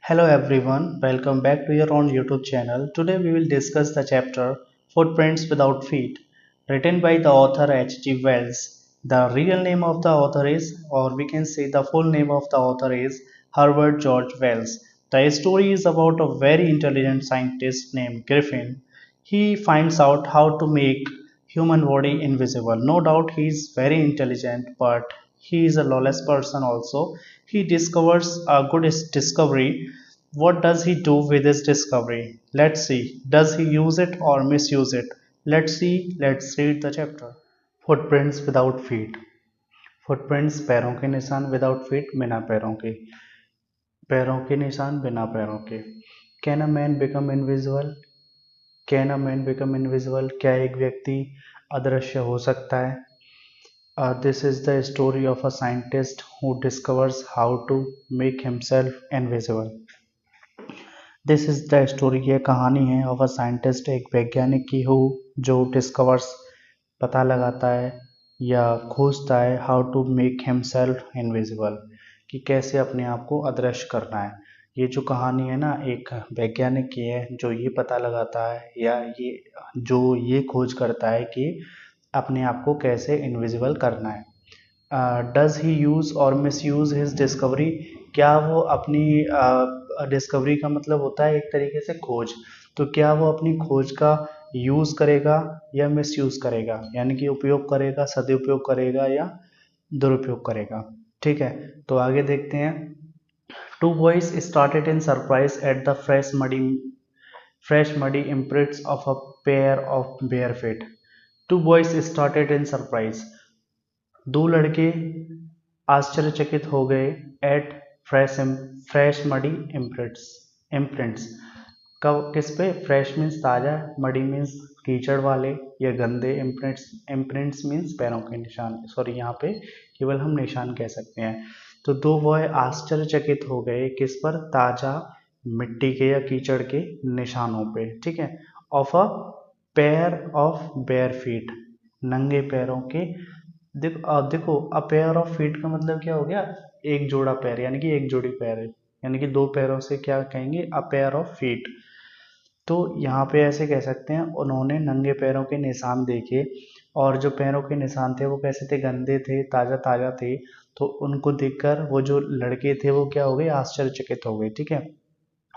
Hello everyone, welcome back to your own YouTube channel. Today we will discuss the chapter Footprints Without Feet, written by the author H.G. Wells. The real name of the author is, or we can say the full name of the author is Herbert George Wells. The story is about a very intelligent scientist named Griffin. He finds out how to make human body invisible. No doubt he is very intelligent, but he is a lawless person also. He discovers a good discovery. What does he do with his discovery? Let's see. Does he use it or misuse it? Let's see. Let's read the chapter. Footprints without feet. Footprints पैरों के निशान without feet बिना पैरों के. पैरों के निशान बिना पैरों के. Can a man become invisible? Can a man become invisible? क्या एक व्यक्ति अदृश्य हो सकता है? This is the story of a scientist who discovers how to make himself invisible. This is the story, ये कहानी है ऑफ अ साइंटिस्ट, एक वैज्ञानिक की हो जो डिस्कवर्स पता लगाता है या खोजता है how to make himself invisible, कि कैसे अपने आप को अदृश्य करना है। ये जो कहानी है ना, एक वैज्ञानिक की है जो ये पता लगाता है या ये खोज करता है कि अपने आप को कैसे इनविजिबल करना है। डज ही यूज़ और मिस यूज़ हिज डिस्कवरी, क्या वो अपनी डिस्कवरी का मतलब होता है एक तरीके से खोज, तो क्या वो अपनी खोज का यूज़ करेगा या मिस यूज़ करेगा, यानी कि उपयोग करेगा, सदुपयोग करेगा या दुरुपयोग करेगा। ठीक है, तो आगे देखते हैं। Two boys started in surprise at the fresh muddy imprints of a pair of bare feet. Two boys started in surprise. दो लड़के आश्चर्यचकित हो गए एट फ्रेश मडी इम्प्रिंट्स कब, किस पे? फ्रेश मीन्स ताज़ा, मडी मीन्स कीचड़ वाले या गंदे, इम्प्रिंट्स मीन्स पैरों के निशान। सॉरी, यहाँ पे केवल हम निशान कह सकते हैं। तो दो बॉय आश्चर्यचकित हो गए किस पर? ताज़ा मिट्टी के या कीचड़ के निशानों पे। ठीक है, of a pair of bare feet, नंगे पैरों के। देखो अ पेयर ऑफ फीट का मतलब क्या हो गया? एक जोड़ा पैर, यानी कि एक जोड़ी पैर है, यानी कि दो पैरों से क्या कहेंगे? A pair of feet. तो यहाँ पे ऐसे कह सकते हैं, उन्होंने नंगे पैरों के निशान देखे, और जो पैरों के निशान थे वो कैसे थे? गंदे थे, ताज़ा ताज़ा थे। तो उनको देखकर वो जो लड़के थे वो क्या हो गए? आश्चर्यचकित हो गए। ठीक है,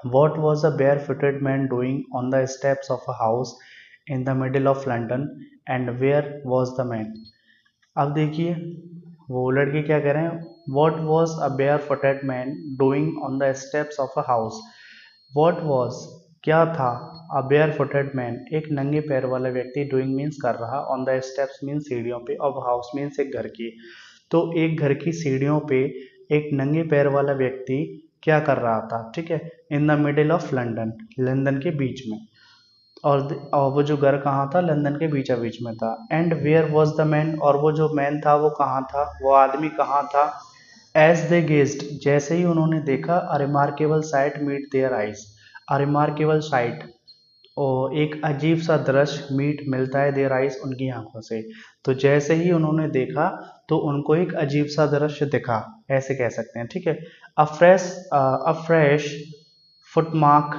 what was a bare footed man doing on the steps of a house in the middle of London, and where was the man? अब देखिए वो लड़के क्या कह रहे हैं, what was a bare footed man doing on the steps of a house. What was क्या था? अ बेयर फुटेड मैन एक नंगे पैर वाला व्यक्ति, डूइंग मीन्स कर रहा, ऑन द स्टेप्स मीन्स सीढ़ियों पे, ऑफ हाउस मीन्स एक घर की। तो एक घर की सीढ़ियों पे एक नंगे पैर वाला व्यक्ति क्या कर रहा था? ठीक है, इन the middle of London, London के बीच में। और वो जो घर कहाँ था? लंदन के बीचा बीच में था। And where was the man, और वो जो मैन था वो कहाँ था? वो आदमी कहाँ था? एज दे गेज्ड, जैसे ही उन्होंने देखा, a remarkable sight met their eyes, a remarkable sight, और एक अजीब सा दृश्य मीट मिलता है देयर आइज, उनकी आंखों से। तो जैसे ही उन्होंने देखा तो उनको एक अजीब सा दृश्य दिखा, ऐसे कह सकते हैं। ठीक है, अ fresh footmark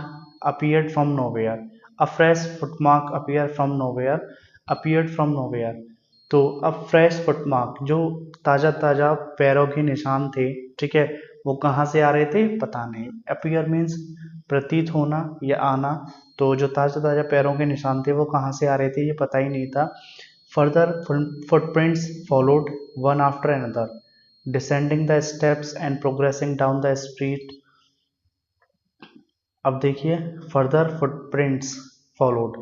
appeared from nowhere. A fresh footmark appeared from nowhere. तो अब फ्रेश फुटमार्क, जो ताज़ा ताज़ा पैरों के निशान थे, ठीक है, वो कहाँ से आ रहे थे? पता नहीं। अपीयर मीन्स प्रतीत होना या आना, तो जो ताज़ा ताज़ा पैरों के निशान थे वो कहाँ से आ रहे थे ये पता ही नहीं था। Further footprints followed one after another, descending the steps and progressing down the street. अब देखिए, फर्दर फुटप्रिंट्स फॉलोड,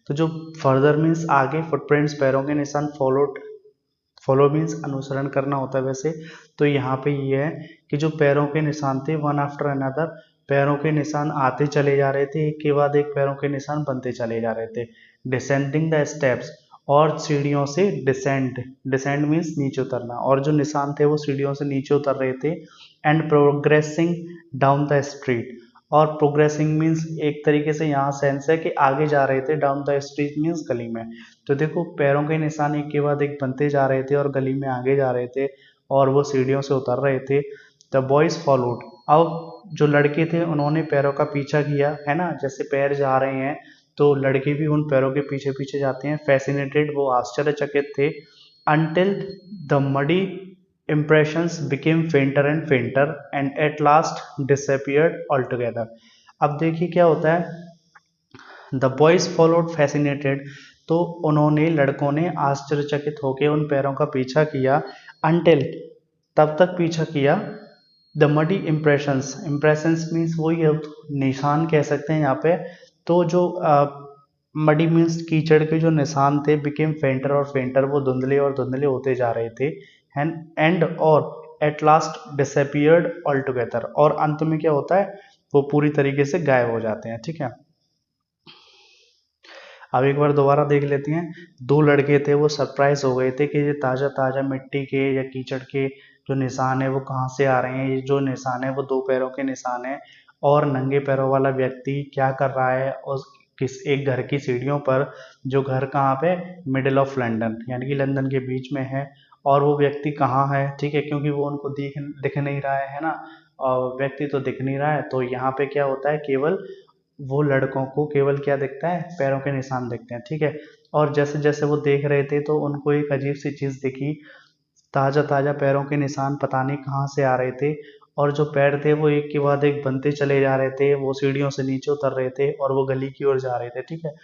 तो जो फर्दर मीन्स आगे, फुटप्रिंट्स पैरों के निशान, फॉलो मीन्स अनुसरण करना होता है वैसे। तो यहाँ पे ये है कि जो पैरों के निशान थे, वन आफ्टर अनदर, पैरों के निशान आते चले जा रहे थे, एक के बाद एक पैरों के निशान बनते चले जा रहे थे। डिसेंडिंग द स्टेप्स, और सीढ़ियों से डिसेंड मीन्स नीचे उतरना, और जो निशान थे वो सीढ़ियों से नीचे उतर रहे थे। And progressing down the street, और प्रोग्रेसिंग मीन्स एक तरीके से यहाँ सेंस है कि आगे जा रहे थे, डाउन द स्ट्रीट मीन्स गली में। तो देखो पैरों के निशान एक के बाद एक बनते जा रहे थे और गली में आगे जा रहे थे, और वो सीढ़ियों से उतर रहे थे। द बॉयज फॉलोड, अब जो लड़के थे उन्होंने पैरों का पीछा किया, है ना, जैसे पैर जा रहे हैं तो लड़के भी उन पैरों के पीछे पीछे जाते हैं। फैसिनेटेड, वो आश्चर्यचकित थे। Until the muddy impressions became fainter and fainter and at last disappeared altogether। अब देखिए क्या होता है, द बॉयज फॉलोड फैसिनेटेड, तो उन्होंने, लड़कों ने आश्चर्यचकित होकर उन पैरों का पीछा किया। अनटिल, तब तक पीछा किया। The muddy impressions, impressions means वही निशान कह सकते हैं यहाँ पे। तो जो मडी मीन्स कीचड़ के जो निशान थे, बिकेम फेंटर और फेंटर, वो धुंधले और धुंधले होते जा रहे थे। एंड और at last disappeared all together, और अंत में क्या होता है, वो पूरी तरीके से गायब हो जाते हैं। ठीक है, अब एक बार दोबारा देख लेते हैं। दो लड़के थे, वो सरप्राइज हो गए थे कि ये ताज़ा ताज़ा मिट्टी के या कीचड़ के जो निशान है वो कहाँ से आ रहे हैं। ये जो निशान है वो दो पैरों के निशान है, और नंगे पैरों वाला व्यक्ति क्या कर रहा है, उस किस एक घर की सीढ़ियों पर, जो घर कहाँ पे, मिडिल ऑफ लंदन, यानी कि लंदन के बीच में है। और वो व्यक्ति कहाँ है, ठीक है, क्योंकि वो उनको दिख नहीं रहा है ना, और व्यक्ति तो दिख नहीं रहा है, तो यहाँ पे क्या होता है, केवल वो लड़कों को केवल क्या दिखता है, पैरों के निशान दिखते हैं। ठीक है, और जैसे जैसे वो देख रहे थे तो उनको एक अजीब सी चीज़ दिखी, ताज़ा ताज़ा पैरों के निशान पता नहीं कहाँ से आ रहे थे, और जो पैर थे वो एक के बाद एक बनते चले जा रहे थे, वो सीढ़ियों से नीचे उतर रहे थे और वो गली की ओर जा रहे थे। ठीक है,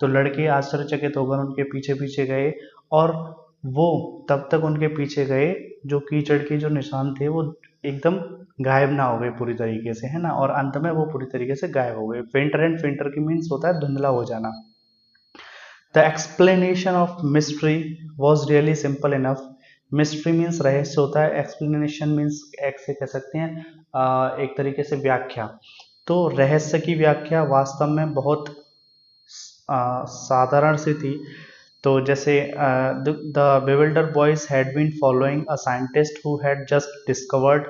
तो लड़के आश्चर्यचकित होकर उनके पीछे पीछे गए, और वो तब तक उनके पीछे गए जो कीचड़ के जो निशान थे वो एकदम गायब ना हो गए पूरी तरीके से, है ना, और अंत में वो पूरी तरीके से गायब हो गए। फेंटर एंड फेंटर की मीन्स होता है धुंधला हो जाना। The explanation of mystery was really simple enough. Mystery means रहस्य होता है, एक्सप्लेनेशन मीन्स ऐसे कह सकते हैं एक तरीके से व्याख्या। तो रहस्य की व्याख्या वास्तव में बहुत साधारण सी थी। तो जैसे the bewildered boys had been following a scientist who had just discovered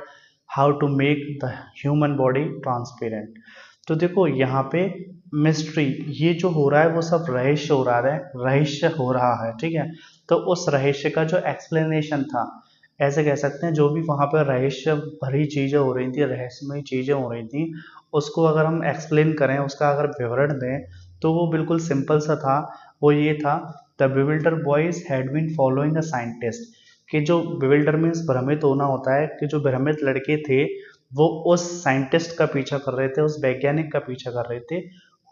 how to make the human body transparent। तो देखो यहाँ पे मिस्ट्री, ये जो हो रहा है वो सब रहस्य हो रहा है, रहस्य हो रहा है। ठीक है, तो उस रहस्य का जो एक्सप्लेनेशन था, ऐसे कह सकते हैं, जो भी वहाँ पर रहस्य भरी चीज़ें हो रही थी, रहस्यमय चीज़ें हो रही थी, उसको अगर हम एक्सप्लेन करें, उसका अगर विवरण दें, तो वो बिल्कुल सिंपल सा था। वो ये था, the bewildered boys had been following a scientist, कि जो bewilder मीन्स भ्रमित होना होता है, कि जो भ्रमित लड़के थे वो उस साइंटिस्ट का पीछा कर रहे थे, उस वैज्ञानिक का पीछा कर रहे थे।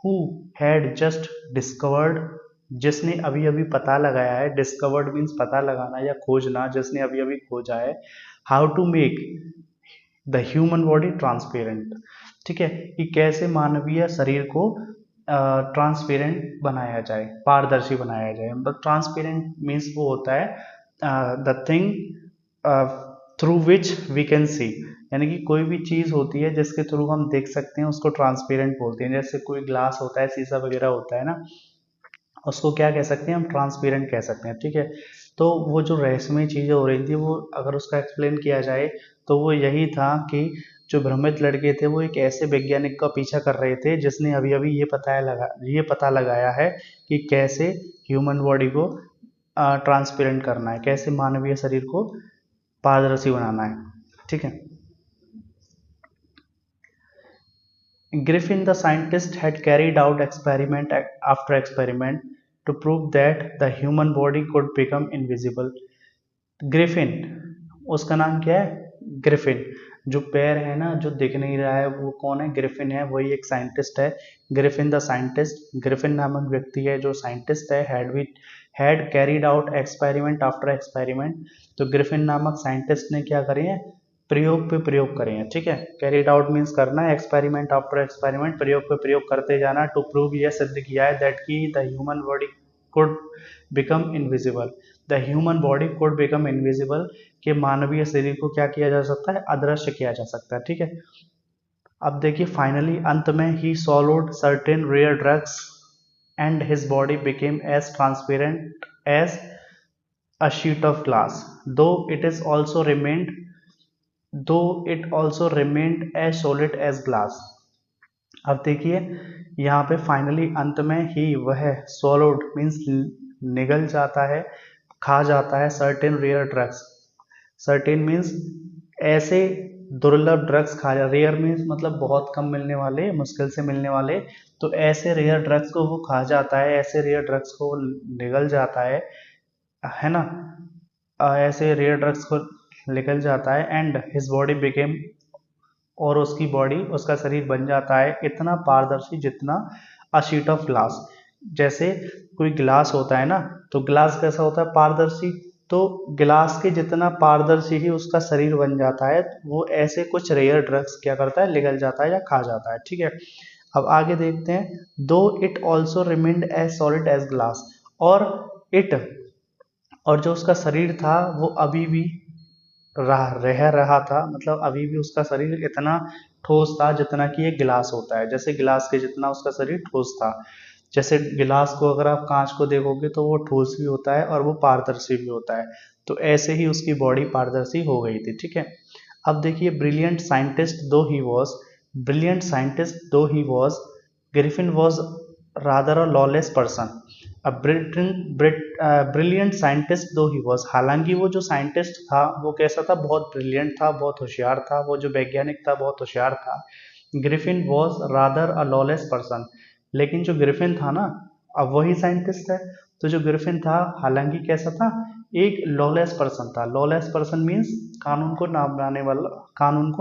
हु हैड जस्ट डिस्कवर्ड, जिसने अभी अभी पता लगाया है, डिस्कवर्ड मीन्स पता लगाना या खोजना, जिसने अभी अभी खोजा है, how to make the human body transparent. ठीक है, कि कैसे मानवीय शरीर को ट्रांसपेरेंट बनाया जाए, पारदर्शी बनाया जाए। मतलब ट्रांसपेरेंट मीन्स वो होता है the thing through which we can see, यानी कि कोई भी चीज़ होती है जिसके थ्रू हम देख सकते हैं उसको ट्रांसपेरेंट बोलते हैं। जैसे कोई ग्लास होता है, शीशा वगैरह होता है ना, उसको क्या कह सकते हैं हम, ट्रांसपेरेंट कह सकते हैं। ठीक है, तो वो जो रहस्यमय चीज़ें हो रही थी, वो अगर उसका एक्सप्लेन किया जाए तो वो यही था कि जो भ्रमित लड़के थे वो एक ऐसे वैज्ञानिक का पीछा कर रहे थे जिसने अभी अभी ये पता लगाया है कि कैसे ह्यूमन बॉडी को ट्रांसपेरेंट करना है, कैसे मानवीय शरीर को पारदर्शी बनाना है। ठीक है, Griffin the scientist had carried out experiment after experiment to prove that the human body could become invisible। Griffin, उसका नाम क्या है, ग्रिफिन। जो पैर है ना, जो दिख नहीं रहा है, वो कौन है, ग्रिफिन है, वही एक साइंटिस्ट है। ग्रिफिन द साइंटिस्ट, ग्रिफिन नामक व्यक्ति है जो साइंटिस्ट है। Had carried out experiment after experiment, तो ग्रिफिन नामक साइंटिस्ट ने क्या करे हैं, प्रयोग पे प्रयोग करे हैं। ठीक है, कैरीड आउट मीन्स करना है, एक्सपेरिमेंट आफ्टर एक्सपेरिमेंट, प्रयोग पे प्रयोग करते जाना। टू प्रूव, यह सिद्ध किया है, दैट की the human body could become invisible, the human body could become invisible, कि मानवीय शरीर को क्या किया जा सकता है, अदृश्य किया जा सकता है। ठीक है, अब देखिए फाइनली अंत में, ही swallowed certain rare drugs and his body became as transparent as a sheet of glass, though it also remained as solid as glass। अब देखिए यहाँ पे फाइनली अंत में ही वह swallowed मीन्स निगल जाता है, खा जाता है, certain rare drugs, certain means ऐसे दुर्लभ ड्रग्स खा, रेयर मीन्स मतलब बहुत कम मिलने वाले, मुश्किल से मिलने वाले, तो ऐसे रेयर ड्रग्स को वो खा जाता है, ऐसे रेयर ड्रग्स को निगल जाता है ना, ऐसे रेयर ड्रग्स को निकल जाता है, एंड हिज बॉडी बिकेम, और उसकी बॉडी, उसका शरीर बन जाता है इतना पारदर्शी जितना अ शीट ऑफ ग्लास, जैसे कोई ग्लास होता है ना, तो ग्लास कैसा होता है, पारदर्शी, तो ग्लास के जितना पारदर्शी ही उसका शरीर बन जाता है, वो ऐसे कुछ रेयर ड्रग्स क्या करता है, निगल जाता है या खा जाता है, ठीक है। अब आगे देखते हैं, though it also remained as solid as glass, और इट, और जो उसका शरीर था वो अभी भी रह रहा था, मतलब अभी भी उसका शरीर इतना ठोस था जितना कि एक गिलास होता है, जैसे गिलास के जितना उसका शरीर ठोस था, जैसे गिलास को अगर आप कांच को देखोगे तो वो ठोस भी होता है और वो पारदर्शी भी होता है, तो ऐसे ही उसकी बॉडी पारदर्शी हो गई थी, ठीक है। अब देखिए, ब्रिलियंट साइंटिस्ट दो he was, Griffin was rather a lawless person, अब ब्रिलियंट साइंटिस्ट दो ही वॉज, हालांकि वो जो साइंटिस्ट था वो कैसा था, बहुत ब्रिलियंट था, बहुत होशियार था, वो जो वैज्ञानिक था बहुत होशियार था। Griffin was rather a lawless person, लेकिन जो ग्रिफिन था ना, अब वही साइंटिस्ट है, तो जो ग्रिफिन था हालांकि कैसा था, एक लॉलेस पर्सन था। लॉलेस पर्सन मीन्स कानून को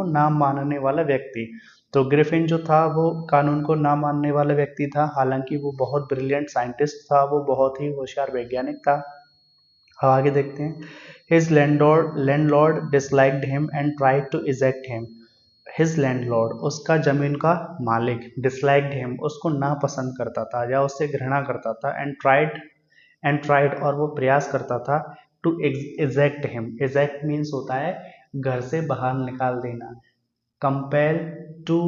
ना मानने वाला व्यक्ति, तो ग्रिफिन जो था वो कानून को ना मानने वाला व्यक्ति था, हालांकि वो बहुत ब्रिलियंट साइंटिस्ट था, वो बहुत ही होशियार वैज्ञानिक था। अब आगे देखते हैं, his landlord disliked him and tried to eject him. His landlord, उसका जमीन का मालिक, डिसलाइक्ड हिम, उसको नापसंद करता था या उससे घृणा करता था, एंड ट्राइड, और वो प्रयास करता था, to eject him, eject means होता है घर से बाहर निकाल देना, compel to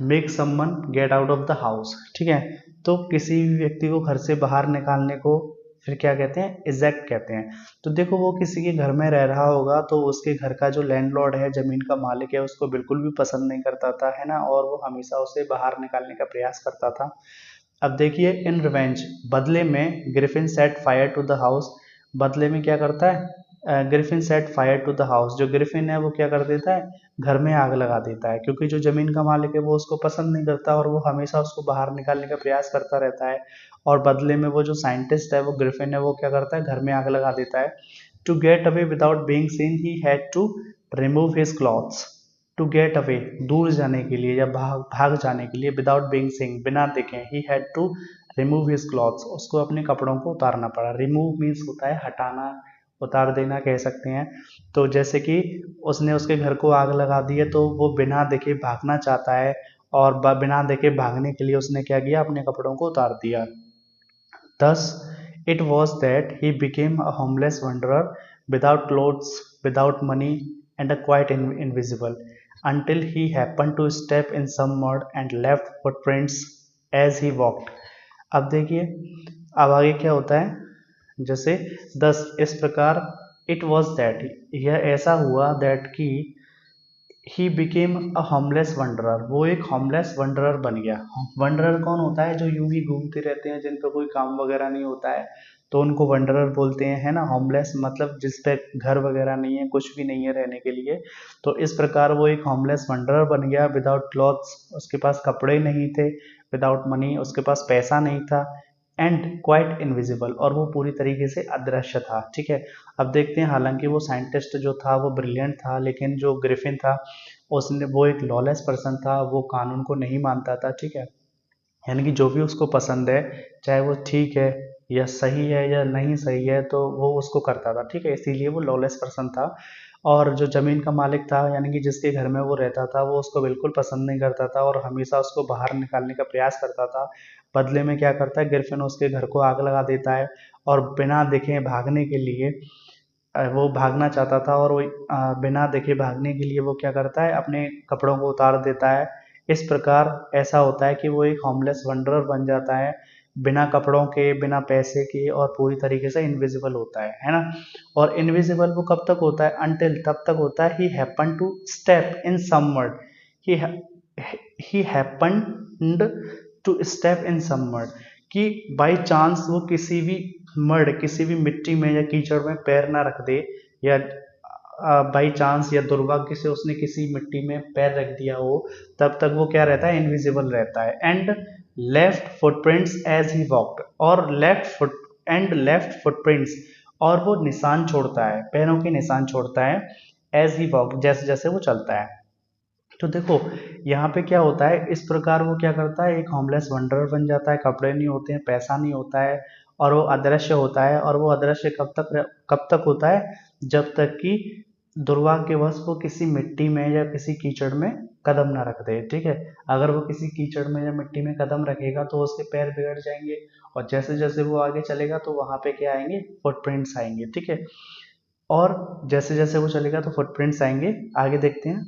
make someone get out of the house, ठीक है। तो किसी भी व्यक्ति को घर से बाहर निकालने को फिर क्या कहते हैं, इजेक्ट कहते हैं। तो देखो, वो किसी के घर में रह रहा होगा तो उसके घर का जो लैंडलॉर्ड है, जमीन का मालिक है, उसको बिल्कुल भी पसंद नहीं करता था, है ना, और वो हमेशा उसे बाहर निकालने का प्रयास करता था। अब देखिए, इन रिवेंज, बदले में, Griffin set fire to the house, बदले में क्या करता है, Griffin set fire to the house, जो ग्रिफिन है वो क्या कर देता है, घर में आग लगा देता है, क्योंकि जो जमीन का मालिक है वो उसको पसंद नहीं करता और वो हमेशा उसको बाहर निकालने का प्रयास करता रहता है, और बदले में वो जो साइंटिस्ट है, वो ग्रिफिन है, वो क्या करता है, घर में आग लगा देता है। To get away without being seen he had to remove his clothes, to get away, दूर जाने के लिए या भाग जाने के लिए, विदाउट बीइंग सीन, बिना देखे, he had to remove his clothes, उसको अपने कपड़ों को उतारना पड़ा। रिमूव मीन्स होता है हटाना, उतार देना कह सकते हैं। तो जैसे कि उसने उसके घर को आग लगा दी है, तो वो बिना देखे भागना चाहता है, और बिना देखे भागने के लिए उसने क्या किया, अपने कपड़ों को उतार दिया। Thus, it was that he became a homeless wanderer, without clothes, without money, and quite invisible, until he happened to step in some mud and left footprints as he walked. अब देखिए, अब आगे क्या होता है, जैसे 10 इस प्रकार, इट वॉज दैट, यह ऐसा हुआ, दैट की he became a homeless wanderer, वो एक होमलेस वंडरर बन गया। वंडरर कौन होता है, जो यूं ही घूमते रहते हैं, जिन पर कोई काम वगैरह नहीं होता है, तो उनको वंडरर बोलते हैं, है ना। होमलेस मतलब जिस पे घर वगैरह नहीं है, कुछ भी नहीं है रहने के लिए, तो इस प्रकार वो एक होमलेस वंडरर बन गया। विदाउट क्लॉथ्स, उसके पास कपड़े नहीं थे, विदाउट मनी, उसके पास पैसा नहीं था, एंड क्वाइट इनविजिबल, और वो पूरी तरीके से अदृश्य था, ठीक है। अब देखते हैं, हालांकि वो साइंटिस्ट जो था वो ब्रिलियंट था, लेकिन जो ग्रिफिन था उसने, वो एक लॉलेस पर्सन था, वो कानून को नहीं मानता था, ठीक है। यानी कि जो भी उसको पसंद है, चाहे वो ठीक है या सही है या नहीं सही है, तो वो उसको करता था, ठीक है, इसीलिए वो लॉलेस पर्सन था। और जो ज़मीन का मालिक था, यानी कि जिसके घर में वो रहता था, वो उसको बिल्कुल पसंद नहीं करता था और हमेशा उसको बाहर निकालने का प्रयास करता था। बदले में क्या करता है, ग्रिफिन उसके घर को आग लगा देता है, और बिना देखे भागने के लिए, वो भागना चाहता था, और वो बिना देखे भागने के लिए वो क्या करता है, अपने कपड़ों को उतार देता है। इस प्रकार ऐसा होता है कि वो एक होमलेस वंडरर बन जाता है, बिना कपड़ों के, बिना पैसे के, और पूरी तरीके से इनविजिबल होता है ना। और इनविजिबल वो कब तक होता है, अनटिल, तब तक होता है, he happen to step in some word, he happened to step in some word, कि बाई चांस वो किसी भी मर्ड, किसी भी मिट्टी में या कीचड़ में पैर ना रख दे, या बाई चांस या दुर्भाग्य से उसने किसी मिट्टी में पैर रख दिया हो, तब तक वो क्या रहता है, इनविजिबल रहता है। And left footprints as he walked, और लेफ्ट फुटप्रिंट्स, और वो निशान छोड़ता है, पैरों के निशान छोड़ता है, एज ही वॉक, जैसे जैसे वो चलता है। तो देखो यहाँ पे क्या होता है, इस प्रकार वो क्या करता है, एक होमलेस वंडरर बन जाता है, कपड़े नहीं होते हैं, पैसा नहीं होता है, और वो अदृश्य होता है। और वो अदृश्य कब तक होता है, जब तक कि दुर्भाग्यवश वो किसी मिट्टी में या किसी कीचड़ में कदम ना रख दे। ठीक है, अगर वो किसी कीचड़ में या मिट्टी में कदम रखेगा तो उसके पैर बिगड़ जाएंगे, और जैसे जैसे वो आगे चलेगा तो वहां पे क्या आएंगे, फुटप्रिंट्स आएंगे। ठीक है, और जैसे जैसे वो चलेगा तो फुटप्रिंट्स आएंगे। आगे देखते हैं।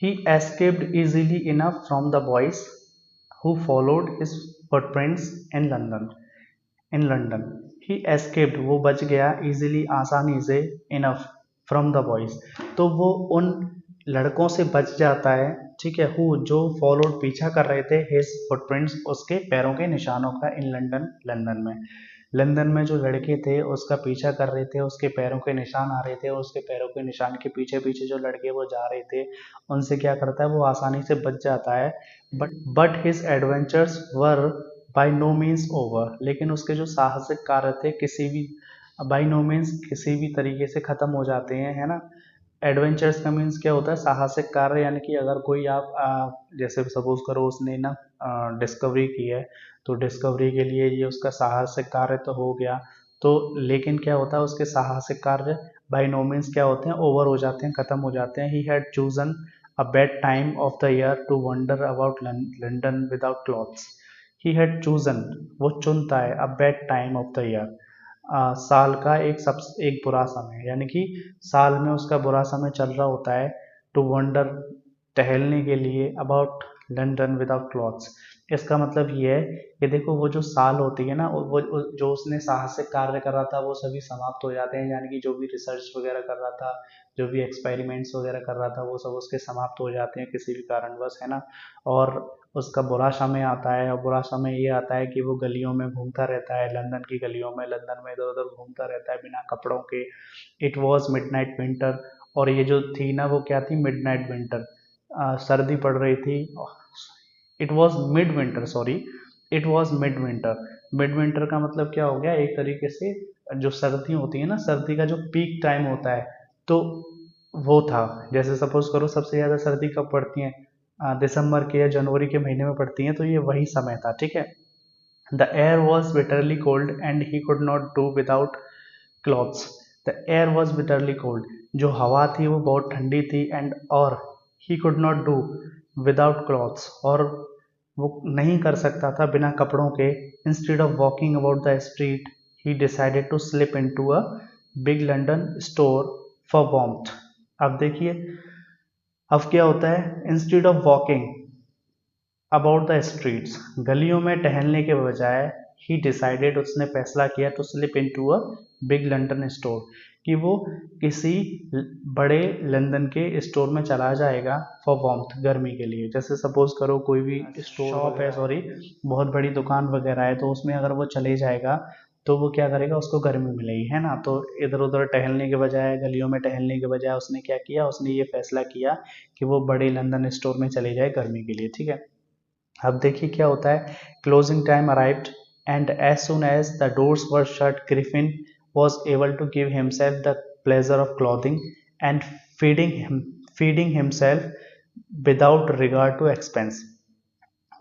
He escaped easily enough from the boys who followed his footprints in London. In London, he escaped, वो बच गया, easily, आसानी से, enough, from the boys, तो वो उन लड़कों से बच जाता है। ठीक है, who, जो followed, पीछा कर रहे थे, his footprints, उसके पैरों के निशानों का, in London, लंदन में। लंदन में जो लड़के थे उसका पीछा कर रहे थे, उसके पैरों के निशान आ रहे थे, उसके पैरों के निशान के पीछे पीछे जो लड़के वो जा रहे थे, उनसे क्या करता है, वो आसानी से बच जाता है। But his adventures were by no means over, लेकिन उसके जो साहसिक कार्य थे किसी भी, बाय नो मीन्स, किसी भी तरीके से खत्म हो जाते हैं, है ना। एडवेंचर्स का मीन्स क्या होता है, साहसिक कार्य, यानी कि अगर कोई आप जैसे सपोज करो उसने ना डिस्कवरी की है, तो डिस्कवरी के लिए ये उसका साहसिक कार्य तो हो गया, तो लेकिन क्या होता है, उसके साहसिक कार्य बाय नो मीन्स क्या होते हैं, ओवर हो जाते हैं, खत्म हो जाते हैं। He had chosen a bad time of the year to wander about London without clothes. He had chosen, वो चुनता है, a bad time of the year, साल का एक बुरा समय, यानी कि साल में उसका बुरा समय चल रहा होता है, टू वंडर, टहलने के लिए, अबाउट लंदन विदाउट क्लॉथ्स। इसका मतलब ये है कि देखो वो जो साल होती है ना, वो जो उसने साहसिक कार्य कर रहा था वो सभी समाप्त हो जाते हैं, यानी कि जो भी रिसर्च वगैरह कर रहा था, जो भी एक्सपेरिमेंट्स वगैरह कर रहा था, वो सब उसके समाप्त हो जाते हैं किसी भी कारणवश, है ना। और उसका बुरा समय आता है, और बुरा समय ये आता है कि वो गलियों में घूमता रहता है, लंदन की गलियों में, लंदन में इधर उधर घूमता रहता है बिना कपड़ों के। इट वॉज मिडनाइट विंटर, और ये जो थी ना वो क्या थी, मिडनाइट विंटर, सर्दी पड़ रही थी। It was mid winter, sorry, it was mid winter. Mid winter का मतलब क्या हो गया, एक तरीके से जो सर्दी होती है ना, सर्दी का जो पीक टाइम होता है, तो वो था। जैसे सपोज करो सबसे ज़्यादा सर्दी कब पड़ती है, दिसंबर के या जनवरी के महीने में पड़ती हैं, तो ये वही समय था। ठीक है, the air was bitterly cold and he could not do without clothes. The air was bitterly cold, जो हवा थी वो बहुत ठंडी थी, एंड और he could not do without clothes, और वो नहीं कर सकता था बिना कपड़ों के। Instead of walking about the street he decided to slip into a big London store for warmth. अब देखिए, अब क्या होता है, instead of walking about the streets, गलियों में टहलने के बजाय, ही डिसाइडेड, उसने फैसला किया, to slip into a big London store, कि वो किसी बड़े लंदन के स्टोर में चला जाएगा फॉर वार्मथ, गर्मी के लिए। जैसे सपोज करो कोई भी स्टोर शॉप है, सॉरी, बहुत बड़ी दुकान वगैरह है, तो उसमें अगर वो चले जाएगा तो वो क्या करेगा, उसको गर्मी मिलेगी, है ना। तो इधर उधर टहलने के बजाय, गलियों में टहलने के बजाय, उसने क्या किया, उसने ये फैसला किया कि वो बड़े लंदन स्टोर में चले जाए गर्मी के लिए। ठीक है, अब देखिए क्या होता है, closing time arrived and as soon as the doors were shut Griffin was able to give himself the pleasure of clothing and feeding himself without regard to expense.